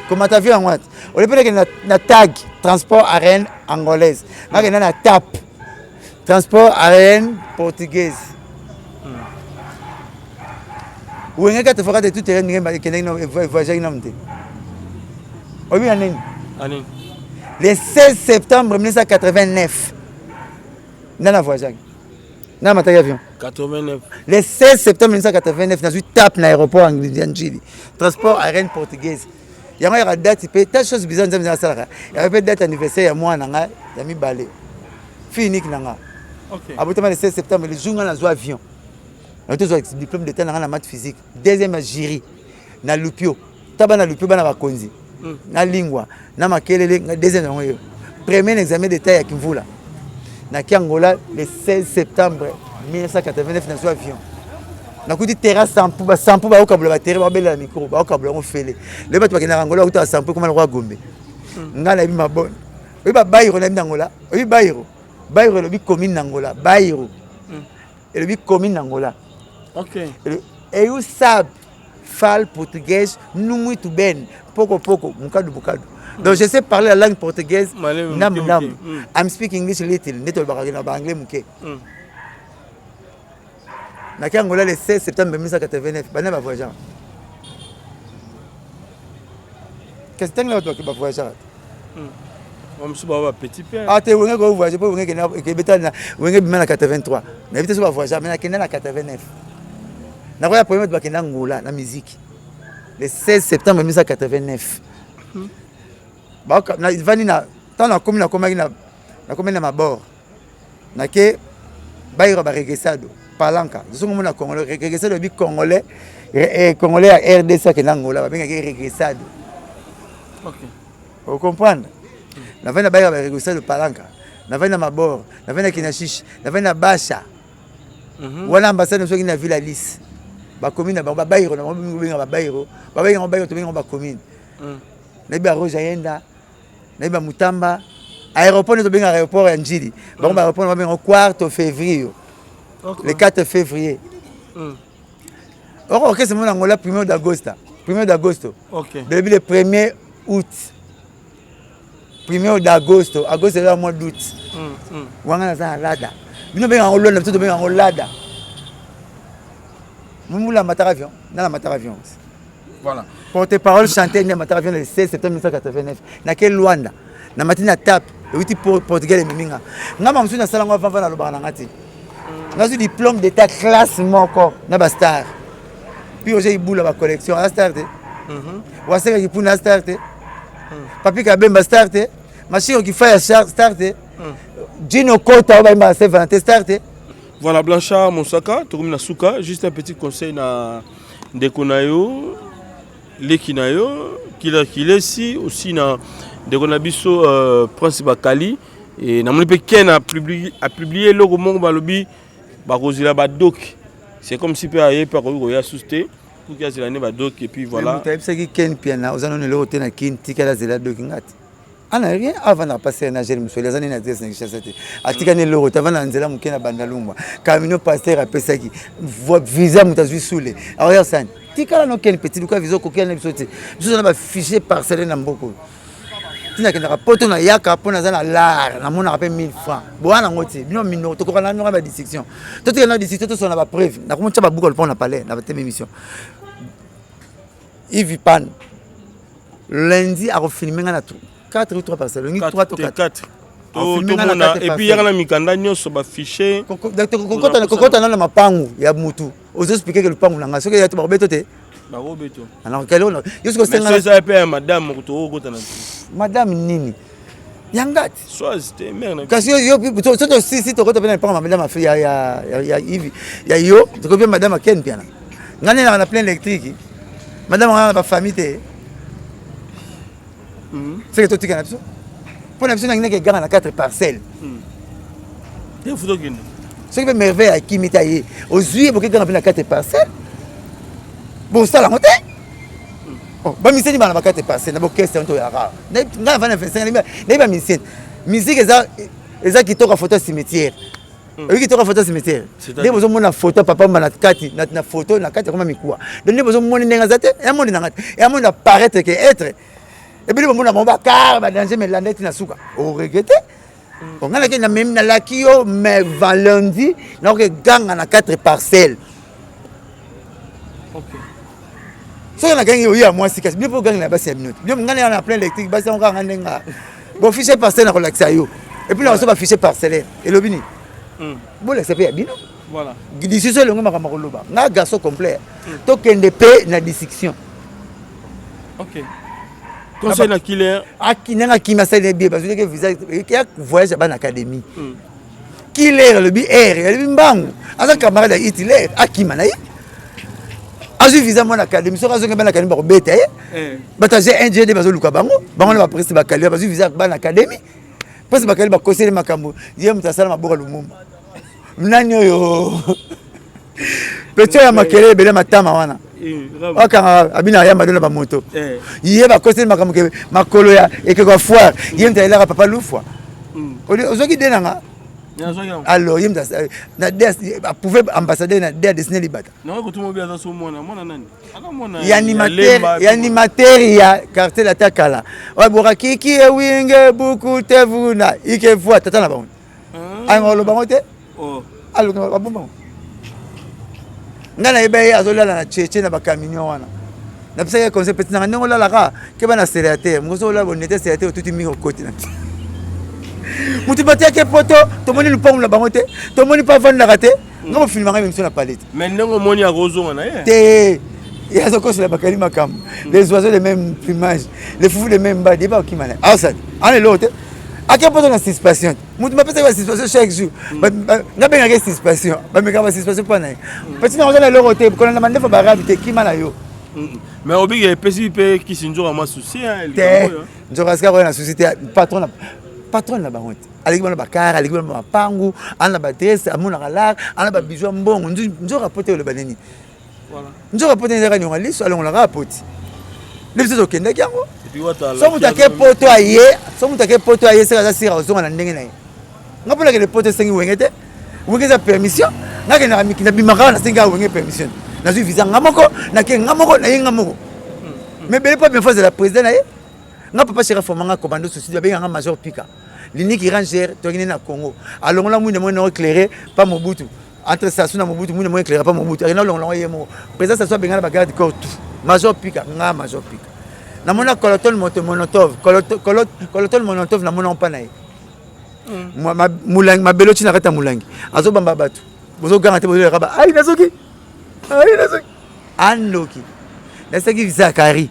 Comment tu as vu en what? On est peut-être na tag transport aérien angolaise. Na TAP transport aérien portugaise. Ou est-ce que tu feras de tout terrain que voyager en monte? Oui, aneni. Le 16 septembre 1989. Nana voyage. Na matériel avion. 89. Le 16 septembre 1989, nous avons tapé l'aéroport en transport aérien portugaise. Il y a une date, il y a des choses bizarres. Il y a une date anniversaire, il y a mis balai. Fini. Après le 16 septembre, le jour où nous avons avion. Nous avons un diplôme d'état dans la maths physique. Deuxième jury, na Lupio. Taba na Lupio, na Bakonzi. Na Lingua, na Makelele, deuxième. Premier examen d'état à Kimvula. Na Angola le 16 septembre 1989 dans avion. Na kuti terrasse sampu ba okabula ba terre ba bela micro ba okabula on fele. Le bato bakina Angola uta sampu comme le roi Gombe. Ngala bi mabon. Oyi ba bayiro na Angola. Oyi bayiro. Bayiro le bi commune Angola. Bayiro. Et le bi commune Angola. OK. Et you sab fal portugais nous muito ben pouco mukadu. Donc je sais parler la langue portugaise. I'm speaking English little. Neto bakagina ba anglais muke. Na Angola le 16 septembre 1989, bana ba voyager. Qu'est-ce que tu as voyager? On me souba petit père. Ah tu on go voyager pour on que betana on est bien à 83. Na vite souba voyager mais na kena na 89. Na quoi premier ba kena Angola la musique. Le 16 septembre 1989. Ba na vani na tant na commune na commune na mabord. Na ke ba ira ba regresado palanka. Zo ngomona congolais regresado bi congolais congolais à RDC ke na Angola ba benga ke regresado. OK. Vous comprenez? Na vena baïra ba régulier de Palanca. Na vena Mabor, na vena Kinashish, na vena Basha. Wana ambassade de la ville Alice. Ba commune ba baïro na ba baïro. Ba baïro to benga ba commune. Na ba Roja Yenda, na ba Mutamba. Aéroport to benga aéroport ya Njili. Ba aéroport ba benga 4 février. Le 4 février. Ok, c'est mon angola 1er d'août. 1er d'août. OK. Depuis le 1er août. 1er d'août. Août c'est le mois d'août. Wanga za lada. Bino benga ngolona to benga ngolada. Mumula mataravion, dans la mataravion. Voilà. Porte-parole chanté dans mataravion le 16 septembre 1989. Na quel Luanda. Na matina tape, le 8 portugais le minga. Ngama msu na sala ngwa na lobana ngati. Nazu diplôme d'état classe moko na ba star. Puis aujourd'hui il boule la collection à star te. Waseka ki puna star te. Papi Kabemba star te. Machine qui fait star te. Gino Kota ba ma Saint-Valentin star te. Voilà, Blanchard Moussaka, Tokumina Souka, juste un petit conseil na Ndekonayo, Lekinayo, qu'il est ici aussi na Ndekonabiso Prince Bakali et na mon Ken a publié le roman Balobi Bakozila Badok. C'est comme si Père par Roya Sousté pour qu'il y ait l'année Badok et puis voilà. C'est qui Ken Piana, aux années le hôtel na Kin Tikala Zela Dokingat. On n'a rien avant de passer à Algérie, monsieur. Les années n'a pas été. À Tikane l'euro, avant d'anzela mukena bandalumba. Camino pasteur à Pesaki. Votre visa mutazu soulé. Alors ça, Tikala no ken petit luka visa kokia na bisote. Biso na ba fichier parcelle na mboko. Tina kenda rapoto na yaka pona za na lar, na mona rappel 1000 francs. Boana ngoti, bino mino to ko na no ba dissection. To te na dissection to so na ba preuve. Na ko mtaba buko le na palais na ba teme émission. Yves Pan. Lundi a refilmé na tout. 4 ou 3 parcelles. 3 ou 4. Et puis il y a un mikanda nyonso ba fiché. Kokota na mapangu ya mutu. Ozo expliquer que le pangu nanga soki ya to ba beto te. Ba beto. Alors quel on. Yosko senga. Mais ça peut madame ko to kota na. Madame nini. Yangati. Soit c'était merde. Kasi yo to si to kota pena pangu madame afi ya hivi. Ya yo, to ko bien madame Ken piana. Ngane na plein électrique. Madame on a ba famille te. C'est que tout est canapé. Pour la personne qui gagne 4 parcelles. Ce qui fait merveille à qui m'itaillé. Aux yeux, il y a 4 parcelles. Bon, ça la montée. Bon, mais c'est pas 4 parcelles. D'abord, question de rare. N'a pas 25 ans. N'a pas musique. Musique, ils ont qui tournent à photo cimetière. Eux qui tournent à photo cimetière. Dès que vous avez une photo, papa m'a dit na photo, na carte, comment m'écoute. Donc, vous avez une négazate, et un monde n'a et un monde apparaître que être. Et puis, on a mon car, danger, mais la nette n'a souka. On regrette. On a même na lakio, mais vendredi, on a gang à 4 parcelles. Ok. Si on a gagné, il y a moins si casse. Bien pour gagner là-bas, c'est une minute. Bien, on a plein d'électrique, bas on a gagné. Bon, fichier parcelle, on relaxe à yo. Et puis là, on a fichier parcellaire. Et le bini. Bon, là, c'est pas bien. Voilà. D'ici, c'est le moment où on a un garçon complet. Donc, il y a une dissection. Ok. Conseil na killer akinanga kimasale bien parce que visage qui a voyage à l'académie killer le bi air le mbangu asa camarade ya Hitler akimana yi azu visa mon académie so razo ngaba l'académie ba robeta bataje NGD bazo luka bango na ba presse ba kali bazu visa ba l'académie presse ba kali ba conseiller makambo ye mutasala maboka lumumba nani yo petit ya makele bele matama wana Aka abina ya madona ba moto. Yé ba conseiller makambo ke makolo ya ekeko foire. Yé mtaela papa lufwa. Ozoki denanga. Alors yé mtas na pouvait ambassadeur na der dessiner libata. Non ko tumo bia za so mona nani. Aka mona. Ya animateur ya quartier la takala. Wa boraki ki e winge buku tevuna ike voix tata na bango. Angolo bango te? Oh. Alo ba bomba. Ngana ebe azolala na cheche na bakamion wana na pesa conseil petit na ndongo la ka ke bana célibataire ngoso la bonete célibataire tuti mi okoti na muti batia ke poto to moni lu pangu la bangote to moni pa vanda kate ngamo filma ngame mso na palette mais ndongo moni ya rozo na ye te ya zo kosi la bakali makam les oiseaux les mêmes plumage les foufous les mêmes bas débat qui mana ah ça allez l'autre à quel point on a 6 patients mutu mapesa kwa 6 patients chaque jour ngabe ngake 6 patients ba meka ba 6 patients pa na petit na ngana loro te ko na mandefa ba rabi te kimana yo mais obi e pesi pe kisinjo ma souci hein nzoka na société patron na bango aleki bana bakara aleki bana mapangu ana ba dresse amona galar ana ba bijou mbongo nzoka pote le baneni voilà nzoka pote ndeka nyonga liso alongola rapoti lebisa okenda kyango so mutake poto aye seka sira ozonga na ndenge naye ngapona ke le poto sengi wengete wengeza permission ngake na mikina bimaka na senga wenge permission na zui visa ngamoko na ke ngamoko na yenga moko mais belle pas bien face de la président naye nga papa chéri formanga commando société ba nga major pika l'unique ranger tokine na Congo alongola mwine mwana éclairé pas Mobutu entre station na Mobutu mwine mwana éclairé pas Mobutu rena longola yemo président ça soit bengana ba garde corps tout major pika nga major pika na mona colotol monotov colotol monotov na mona pa naye mulangi mabeloti na kata mulangi azo bamba batu bozo ganga te bozo raba ai nazoki andoki nasaki Zakari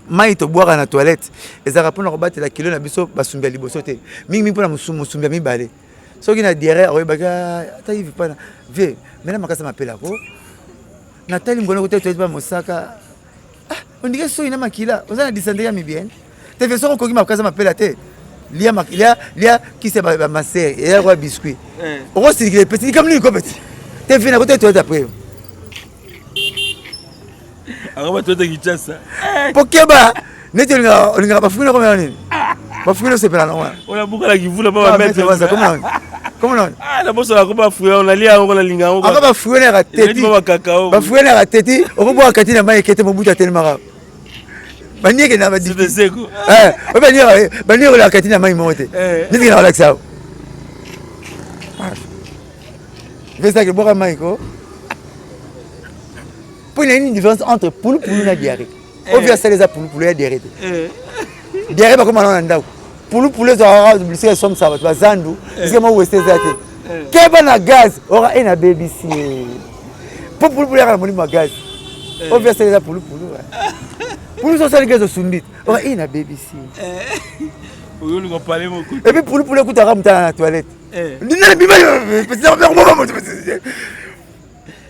mai to boire na toilette ezaka pona kobatela kilo na biso basumbia liboso te mingi pona musumbia mibale soki na diarrhée oyebaka ata yivi pana vie mena makasa mapela ko natali ngono kote toyeba mosaka on dirait so ina makila ozana disandre ya mibien te veso ko koki makasa mapela te lia qui se ba maser et ya roi biscuit on se dit petit comme lui comme petit te vient à côté toilette après araba tote kichasa pokeba neti olinga bafuna koma nini bafuna sepela no wana ola buka la kivula ba mettre comment non na boso la koba fuya on alia on la linga on aka bafuna na rateti bafuna na rateti okobwa kati na mai kete mobuta telema banieke na ba diseko banieke la kati na mai mote neti na relax sao vesa ke boka mai ko. Il y a une différence entre poule et diarrhée. On vient à les poules et diarrhée. Diarrhée, pas comme on a dit. Poule, c'est comme ça. Tu vas zandu. C'est comme où est-ce que c'est? Quel bon gaz? On a un baby si. Pour poule, on a un gaz. On vient à les poules. Poule, c'est ça le gaz au sundit. On a un baby si. Et puis poule, écoute, on rentre dans la toilette.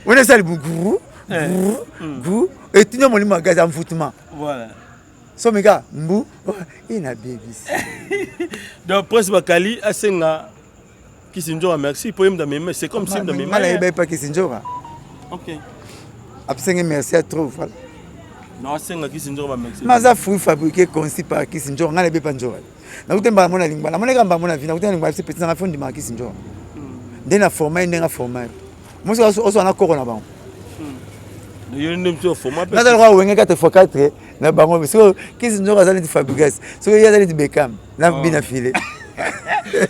On est ça le bougou. Vous et tu n'as pas magasin en foutement. Voilà. So mes gars, mbou, il a baby. Donc Prince Bakali a senga Kisinjora merci pour me mais c'est comme si me mais mal pas Kisinjora. OK. Absenga merci à trop. Non senga Kisinjora merci. Maza fruit fabriqué conçu par Kisinjora ngale be panjora. Na kutemba mona lingba. Na mona kamba mona vina kutemba ngba petit na fond de Kisinjora. Ndena format ndenga format. Moi so na corona ba. Nada roi wenge 4x4 na bango so Kisinjora azali fabriquer so il y a des Beckham na bina filé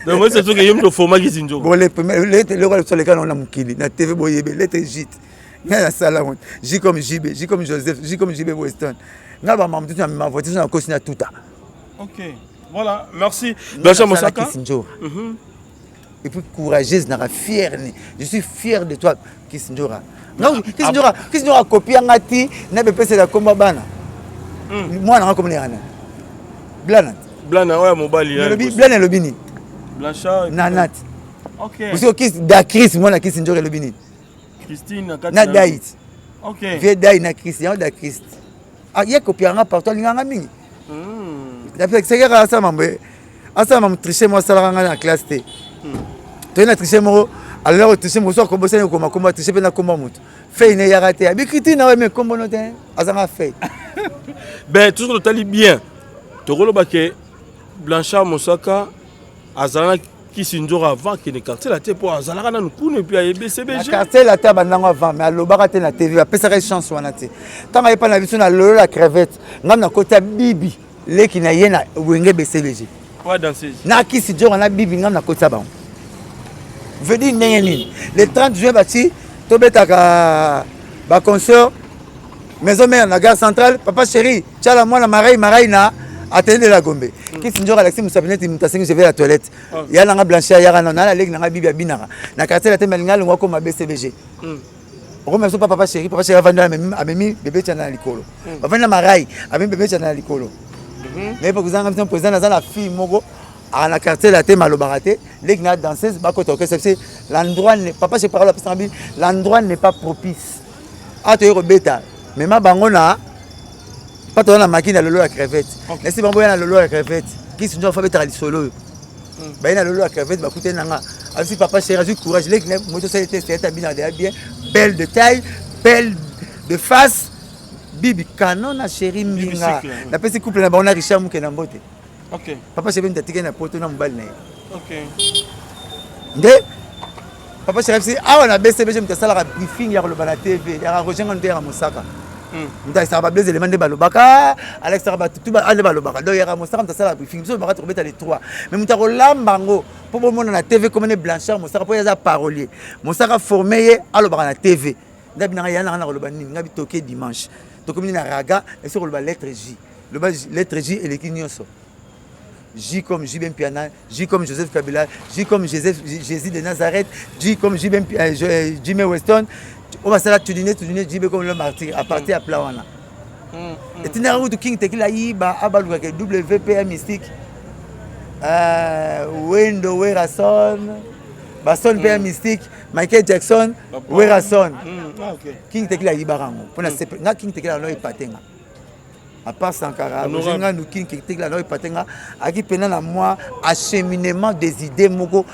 donc moi c'est sûr que yom le format Kisinjora bon le roi sur les canaux na mukili na TV boyebe lettre gite na sala honte J comme JB J comme Joseph J comme JB Weston na ba mamdu na ma voiture na kosina tuta. OK voilà merci Blanchard Moussaka Kisinjora et puis courageuse na fière je suis fier de toi Kisinjora. Non, Kisinjora copie ngati na bepese la komba bana. Moi na comme les ana. Blana ouais mobali. Blana lobini. Blanchard Nanat. OK. Vous savez da Chris moi na Kisinjora lobini. Christine na Dait. OK. Vie Dait na Christian da Christ. Ah il y a copie nga partout linga mingi. D'après c'est que ça mambe. Asa mam tricher moi ça na classe T. Tu na tricher moi alors tu sais moi so ko bosser ko makoma tricher pe na komba mutu. Fait une yarate. Abikiti na mais kombo no ten. Azanga fait. Ben toujours le tali bien. To rolo baké Blanchard Moussaka azana Kisinjora avant que ne quartier la té pour azala na nkunu puis a BCBG. Quartier la té bandango avant mais alobaka té na TV apesa ka chance wana té. Tanga yepa na biso na lolo la crevette. Ngam na kota bibi leki na yena wenge BCBG. Ouais danser. Na Kisinjora na bibi ngam na kota ba. Veut dire nini. Le 30 juin bati to betaka ba concert maison mère na gare centrale papa chéri tchala moi la marai na atteindre la Gombe. Kisinjora Alexis Moussabineti mutasengi je vais à la toilette. Ya na Blanchard ya na la leg na bibi binara. Na quartier la temelinga lingwa ko ma BCBG. Oko papa chéri avanda amemi bébé tchala likolo. Avanda marai amemi bébé tchala likolo. Mais pour kuzanga mton président na la fille moko à la quartier la thème à l'obaraté, les gens danseuse, l'endroit n'est pas c'est par l'endroit n'est pas propice. Ah tu es bêta, mais ma bangona pas ton machine à lolo à crevette laissez bon boya na lolo à crevette qui sont déjà fait travailler solo ba na lolo à crevette ba coûter nanga asi papa chéri du courage les moto ça était c'est bien belle de taille belle de face bibi canon na chéri mbinga na pesi couple na ba on a Richard Muke na mbote OK papa chéri ntatike na poto na mbali na OK nde papa chéri si ah on a BCB je m'tesala la briefing ya kolobana TV ya rojenga nde ya Mosaka nda ça va blaze les mande balobaka Alex Araba tout ba ale balobaka donc ya Mosaka m'tesala la briefing so ba trouver les trois mais m'tako lambango pour bon na TV comme ne Blanchard Mosaka pour ya parolier Mosaka formé alobaka na TV nda binanga ya na kolobani ngabi toke dimanche to comme na raga et sur le lettre J le lettre J et les kinyoso J comme J Ben Piana, J comme Joseph Kabila, J comme Jésus de Nazareth, J comme Jimmy Weston. On va s'arrêter tout dîner J comme le martyr à partir à Plawana. Et tu n'as pas de King Tekila Iba Abalouka WPM mystique. Wendo Werason, Basson PM mystique, Michael Jackson, Werason. King Tekila Iba Rango. Pour na King Tekila no ipatenga. À part Sankara, Rojenga nous King Tekila no ipatenga, aki pena na moi acheminement des idées moko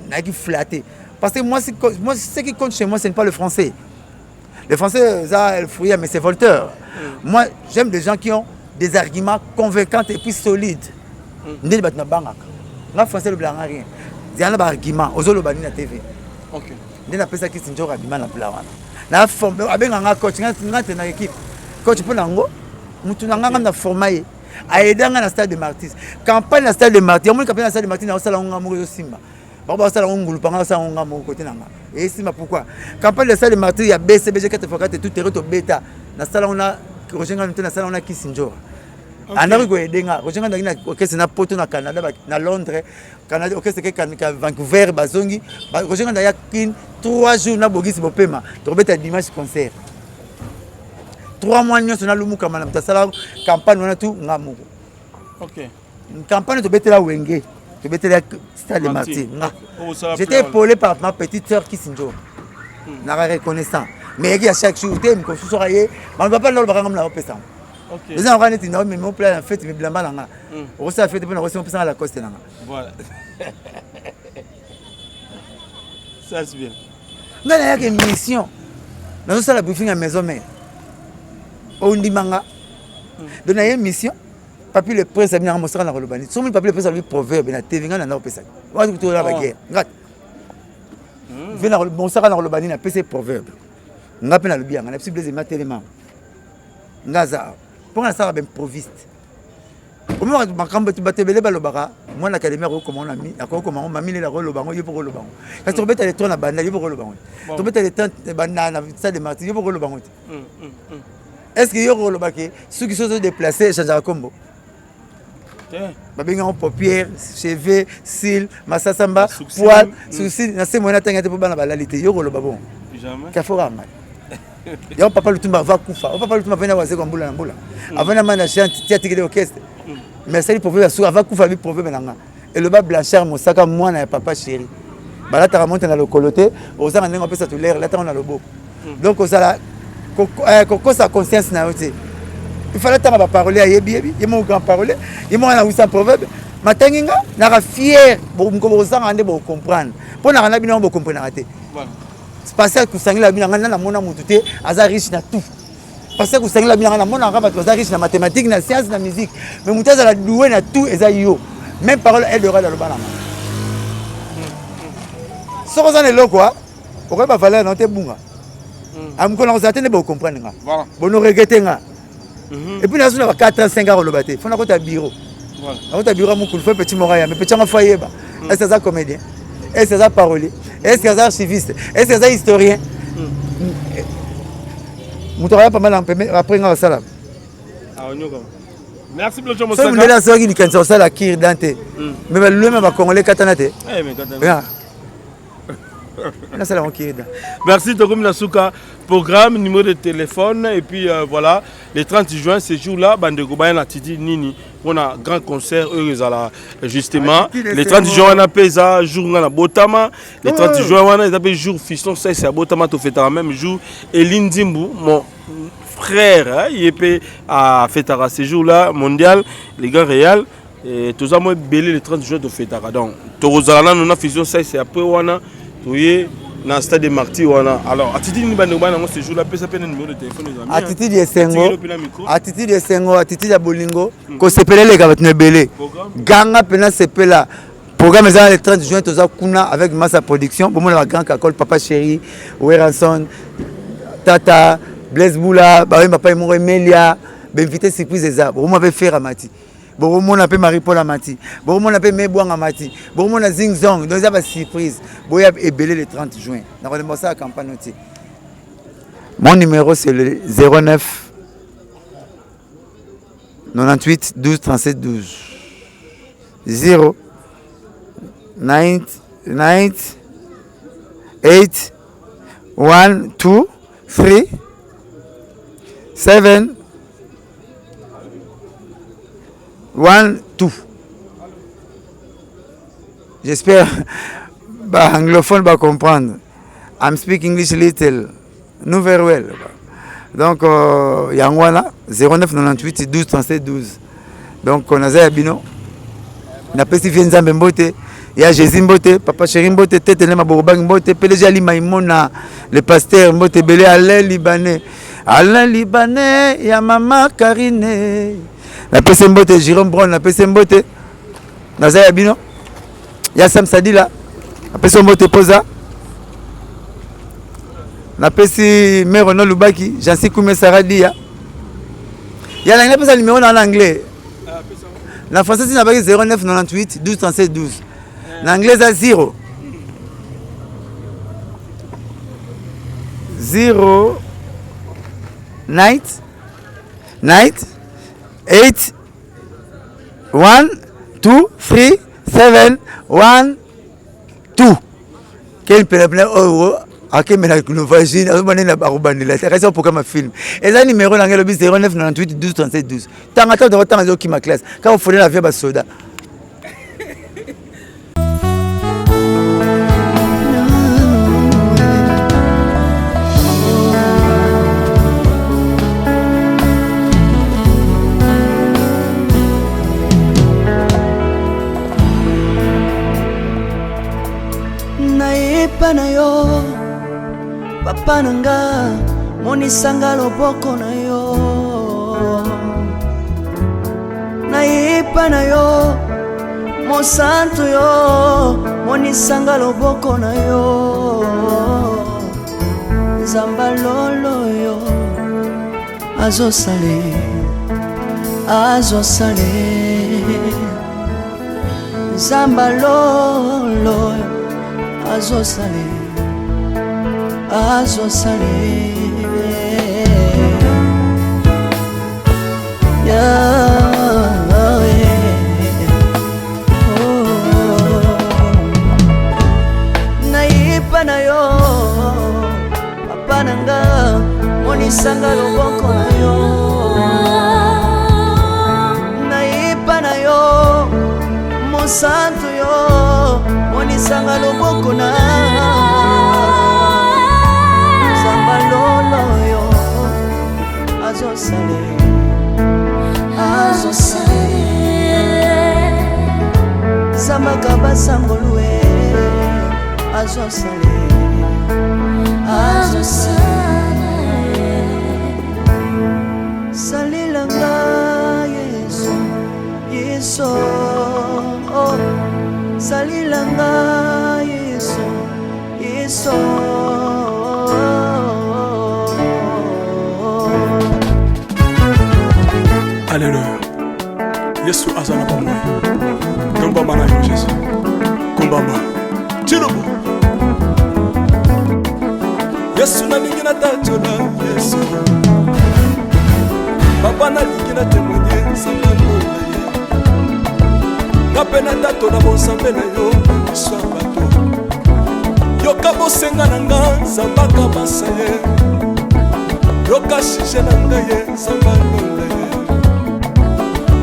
na ki flatté. Parce que moi ce qui compte chez moi ce n'est pas le français. Les Français ça le fouillent mais c'est Voltaire. Moi j'aime des gens qui ont des arguments convaincants et puis solides. Ndeli batna bangaka. Na français le blanc rien. Diana ba argument ozolo bani na TV. OK. Ndena pesa ki sinjora bima na plawana. Na forme abenga nga coach ngate na équipe. Coach pour nango mutu nanga na formaye. Aidanga na stade de Martyrs. Campagne na stade de Martyrs. Mon campagne na stade de Martyrs na osala nga mo yo Simba. Baba osala ngulu panga osala nga mo côté nanga. Et Simba pourquoi? Campagne de stade de Martyrs ya BCBG 4x4 tout terrain to bêta. Na sala on a Rojenga na sala on a Kisinjora. Anari ko edenga Rojenga na orchestre na poto na Canada na Londres Canada orchestre ke Vancouver bazongi Rojenga na yakin 3 jours na bogisi bopema to beta dimanche concert 3 mois nyonso na lumuka mana mtasala campagne wana tu ngamuko. OK. Campagne to betela wenge to betela stade de Martyrs. J'étais épaulé par ma petite sœur Kisinjo. Na reconnaissant mais il y a chaque jour te me konsusoraye ma papa lo bakanga mna opesa. OK. Les gens ont dit non mais mon plan en fait mais blamba nanga. On s'est fait pour na reçu à la coste nanga. Voilà. Ça c'est bien. Nga na yake mission. Na so la briefing à maison mère. On dit manga. Donc na une mission. Papi le prince a bien mostrar na kolobani. So mon papi le prince a vu proverbe na TV nga na opesa. Wa tout la baguette. Ngat. Vena mostrar na kolobani na PC proverbe. Nga pe na lobi nga na possible de mettre les mains. Ngaza. Pour ça va improviste. Au moment où makambo tu batebele balobaka, moi l'académie comment on a mis, comment on m'a mis les rôles au bango, il faut le bango. Quand tu rebelles les tours na banda, il faut le bango. Tu rebelles les tentes banda na salle de Martyrs, il faut le bango. Est-ce que y aura le baquet ceux qui sont déplacés changer à combo? Babinga en paupières, cheveux, cils, massasamba, poil, souci, na c'est moi na tanga te pour bana balalité, y aura le babon. Jamais. Kafora mal. Ya papa lutumba va kufa. Papa lutumba vena waze kwa mbula na mbula. Avana mana chanti tia tikele orchestre. Mais ça il pouvait assurer va kufa bi proverbe nanga. Et le bas Blanchard Mosaka moi na papa chéri. Bala ta remonte na le coloté, oza ndenga pesa to l'air, là ta on a le beau. Donc osala koko sa conscience na yote. Il fallait ta ba parler à yebi, il mon grand parler, il mon na wisa proverbe. Matanginga na ra fier, bo mkoboza ngande bo comprendre. Pour na na bino bo comprendre raté. Voilà. Parce que Sangila Binanga na mona mututé aza riche na tout. Parce que Sangila Binanga na mona raba aza riche na mathématiques, na sciences, na musique. Mais mutaza la doué na tout eza yo. Même parole elle aura dans le balama. So ko zane lokwa, o ko ba valeur na te bunga. Am ko na ko zatene ba comprendre nga. Voilà. Bono regretter nga. Et puis na zo na 4 ans 5 ans lo baté. Fona ko ta bureau. Voilà. Na ta bureau mo ko fait petit moraya, mais petit nga foyer ba. Est-ce que ça comédien? Est-ce que ça parolier? Est-ce que ça archiviste? Est-ce que ça historien? Moutoya pas mal après nga sala. Ah on yoka. Merci Blanchard Mosaka. Ça vous là ça qui quand ça la kir dante. Mais le même ba congolais katanate. Eh mais katana. Là c'est la kir. Merci Tokomi Nasuka. Programme, numéro de téléphone et puis voilà, le 30 juin ce jour-là Bandeko Bayana Titi Nini. On a grand concert justement le 30 juin on a pesa jour on a Botama le 30 juin on a appelé jour fiston ça c'est à Botama to fait le même jour et Lindimbu mon frère, il peut à fêter ce jour-là mondial, les gars réels. Et tous les belé le 30 juin de fêtera. Donc, Torozalana, nous avons fusion ça, c'est après Wana, tu dans le stade de Marty Wana. Alors, attitude ni banobana ce jour-là, peut s'appeler numéro de téléphone des amis. Attitude de Sengo, attitude de Sengo, attitude de Bolingo, qu'on s'appelle les gars de belé. Ganga pena s'appelle programme le 30 juin, tous Kuna avec Massa Production. Pour moi, la grande cacole, Papa Chéri, Weranson, Tata, Blaise Boula, Papa Mouré Melia, Benvité surprise des arbres. Pour moi, je vais faire Amati. Bon, on appelle Marie-Paul Amati. Bon, on appelle Mebouang Amati. Bon, on a Zing Zong. Donc, ça va surprise. Bon, il y a ébélé le 30 juin. Donc, on a ça à la campagne. Mon numéro, c'est le 09 98 12 37 12. 0 9 8 1 2 3 7 1 2. J'espère que anglophone va comprendre. I'm speaking English little, not very well. Donc, il y a 09 98 12 37 12. Donc, on a Zabino. On a Pessi Fienzambe Mbote. Il y a Jésus Mbote, Papa Chéri Mbote, Tete Nema Borobang Mbote, PDG Ali Maïmona, le pasteur Mbote Belé, Alain Libanais. Alain Libanais, il y a Maman Karine. La PC Mbote, Jérôme Brown, la PC Mbote. Nazaya Bino. Il y a Sam Sadila. La PC Mbote Poza. La PC Merono Lubaki. Jansi Koumé Saradia. Il y a la numéro en anglais. En français, c'est 09 98 12 37 12. En anglais, c'est 0. 0 night 8 1 2 3 7 1 2. Quel peuple euro à quel ménage nous vagine à maner la barobane la raison pour comme film et ça numéro dans le 09 98 12 37 12. Tant de temps qui ma classe quand vous faites la vie soda. Na yo papa nanga monisanga loboko na yo naipa na yo mosantu yo monisanga loboko na yo zamba lolo yo azosale zamba lolo azosale naipa na yo papa nanga monisanga loboko na yo naipa na yo mosantu yo monisanga loboko na zamba lolo yo azosale zamba kabasangolue azosale salilanga yeso salilanga yeso Alléluia. Yesu azana ba moi. Ngamba mana yo Jésus. Kumbamba. Tirobo. Yesu na lingina tachola Yesu. Papa na lingina témoigner sangalo na ye. Kapena tato na bonsambe na yo iswabato. Yoka bosenga na nga zambaka basaye. Yoka shishe na nga ye zambalo na ye.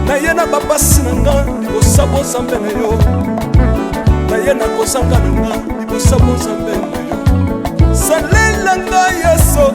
Na ye na bapasi na nga libosabo zambe na yo. Na ye na kozanga na nga libosabo zambe na yo. Salela nga yeso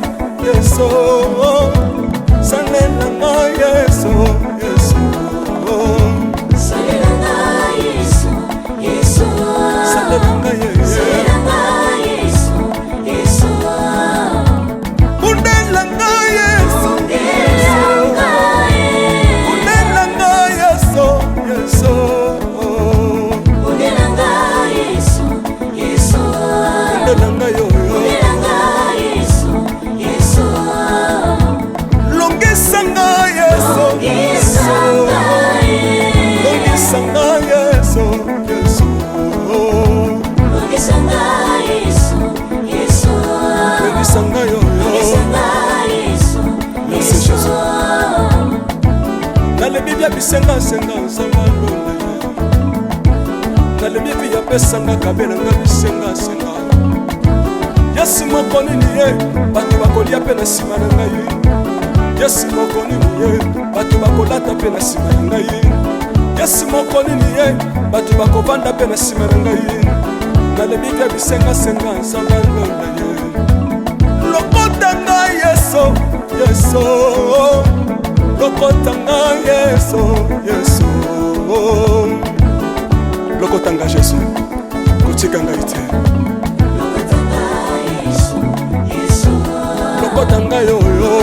bisenga senga nzamba lole nalembi epi yapesanga kabelanga bisenga senga yesi moko nini ye bato bakolia mpe na nsima na ngai yesi moko nini ye bato bakolata mpe na nsima na ngai yesi moko nini ye bato bakovanda mpe na nsima na ngai nalembi mpe bisenga nzamba lole ye lokotanga yeso yeso lokotanga yeso yeso lokotanga jesu kotikanga ite lokotanga yoyo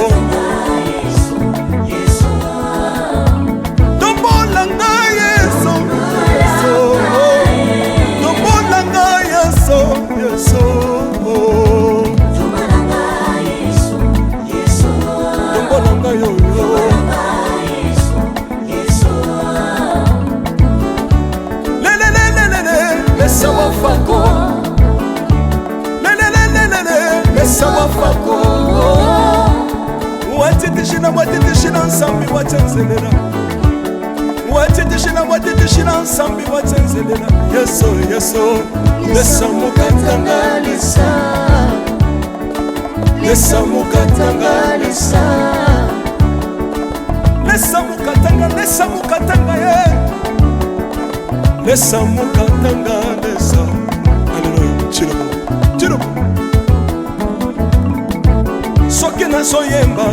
tombolanga yeso yeso tombolanga yeso yeso tombolanga yoyo Lesa wafako Lesa wafako Watitishina nsambi watenzelela Watitishina nsambi watenzelela Yeso yeso Lesa mukatanga Lesa mukatanga Lesa mukatanga ye Lesa mukatanga lesa Alleluia Chirobo Soki nazoyemba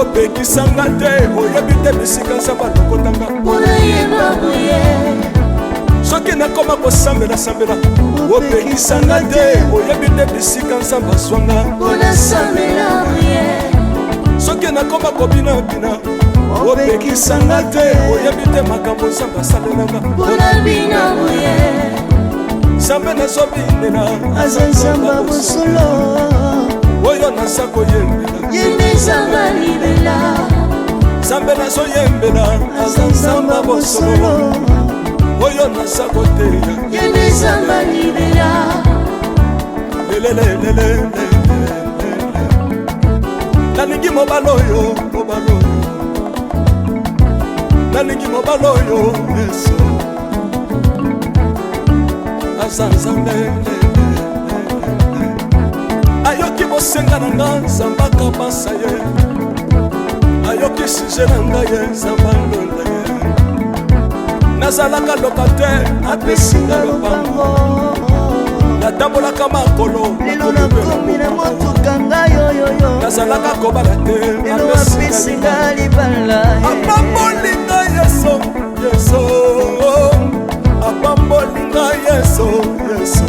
opekisanga te oyebi te bisika nzambe alokotanga soki nakoma kosambela opekisanga te oyebi te bisika nzambe azwanga soki nakoma kobinabina opekisanga te oyebi te makambo nzambe asalelanga nzambe nazobinela aza nzambe bosolo oyo naza koyembela yende nzambe libela nzambe nazoyembela aza nzambe bosolo oyo naza koteya yende nzambe libela lelelelelele nalingi mobala oyo nalingi mobala oyo yesu aza nzambe ayoki bosenga na nga nzambe akabasa ye ayoki suje na ngai ye nzambe alonda ye nazalaka lokatere apesinga lopango natambolaka makolo lelo nakomi na motuka ngai yoyoyo nazalaka kobala te lelo apesinga libala apambolinga yeso yeso apambolinga yeso yeso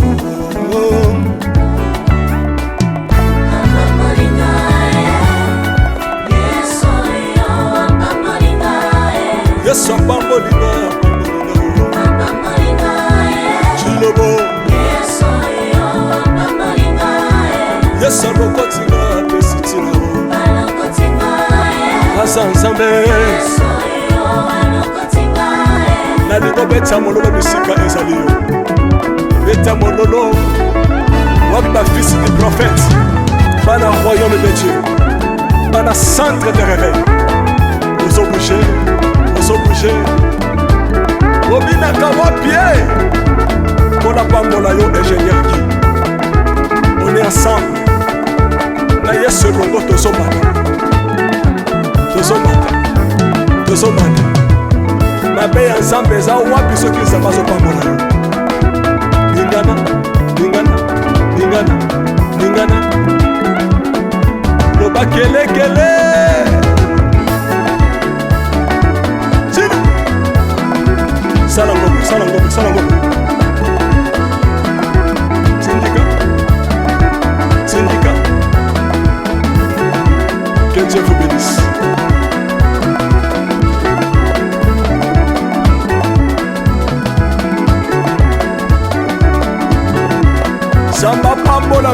Yesu apambolinga Chilobo Yesu alokotinga apesitina Asa nzambe nalingo beta mololo bisika ezali yo beta mololo wapi bafisi des prophètes bana royaume de Dieu bana centre de réveil ozo bouger obinaka wapie mpona pambola yo ingénieur ki on est ensemble na yesu elongo tozomata mabe ya nzambe eza wapi soki nzambe azopambola yo lingana loba kelekele Sala ngombe Syndicat que Dieu vous bénisse Samba pambola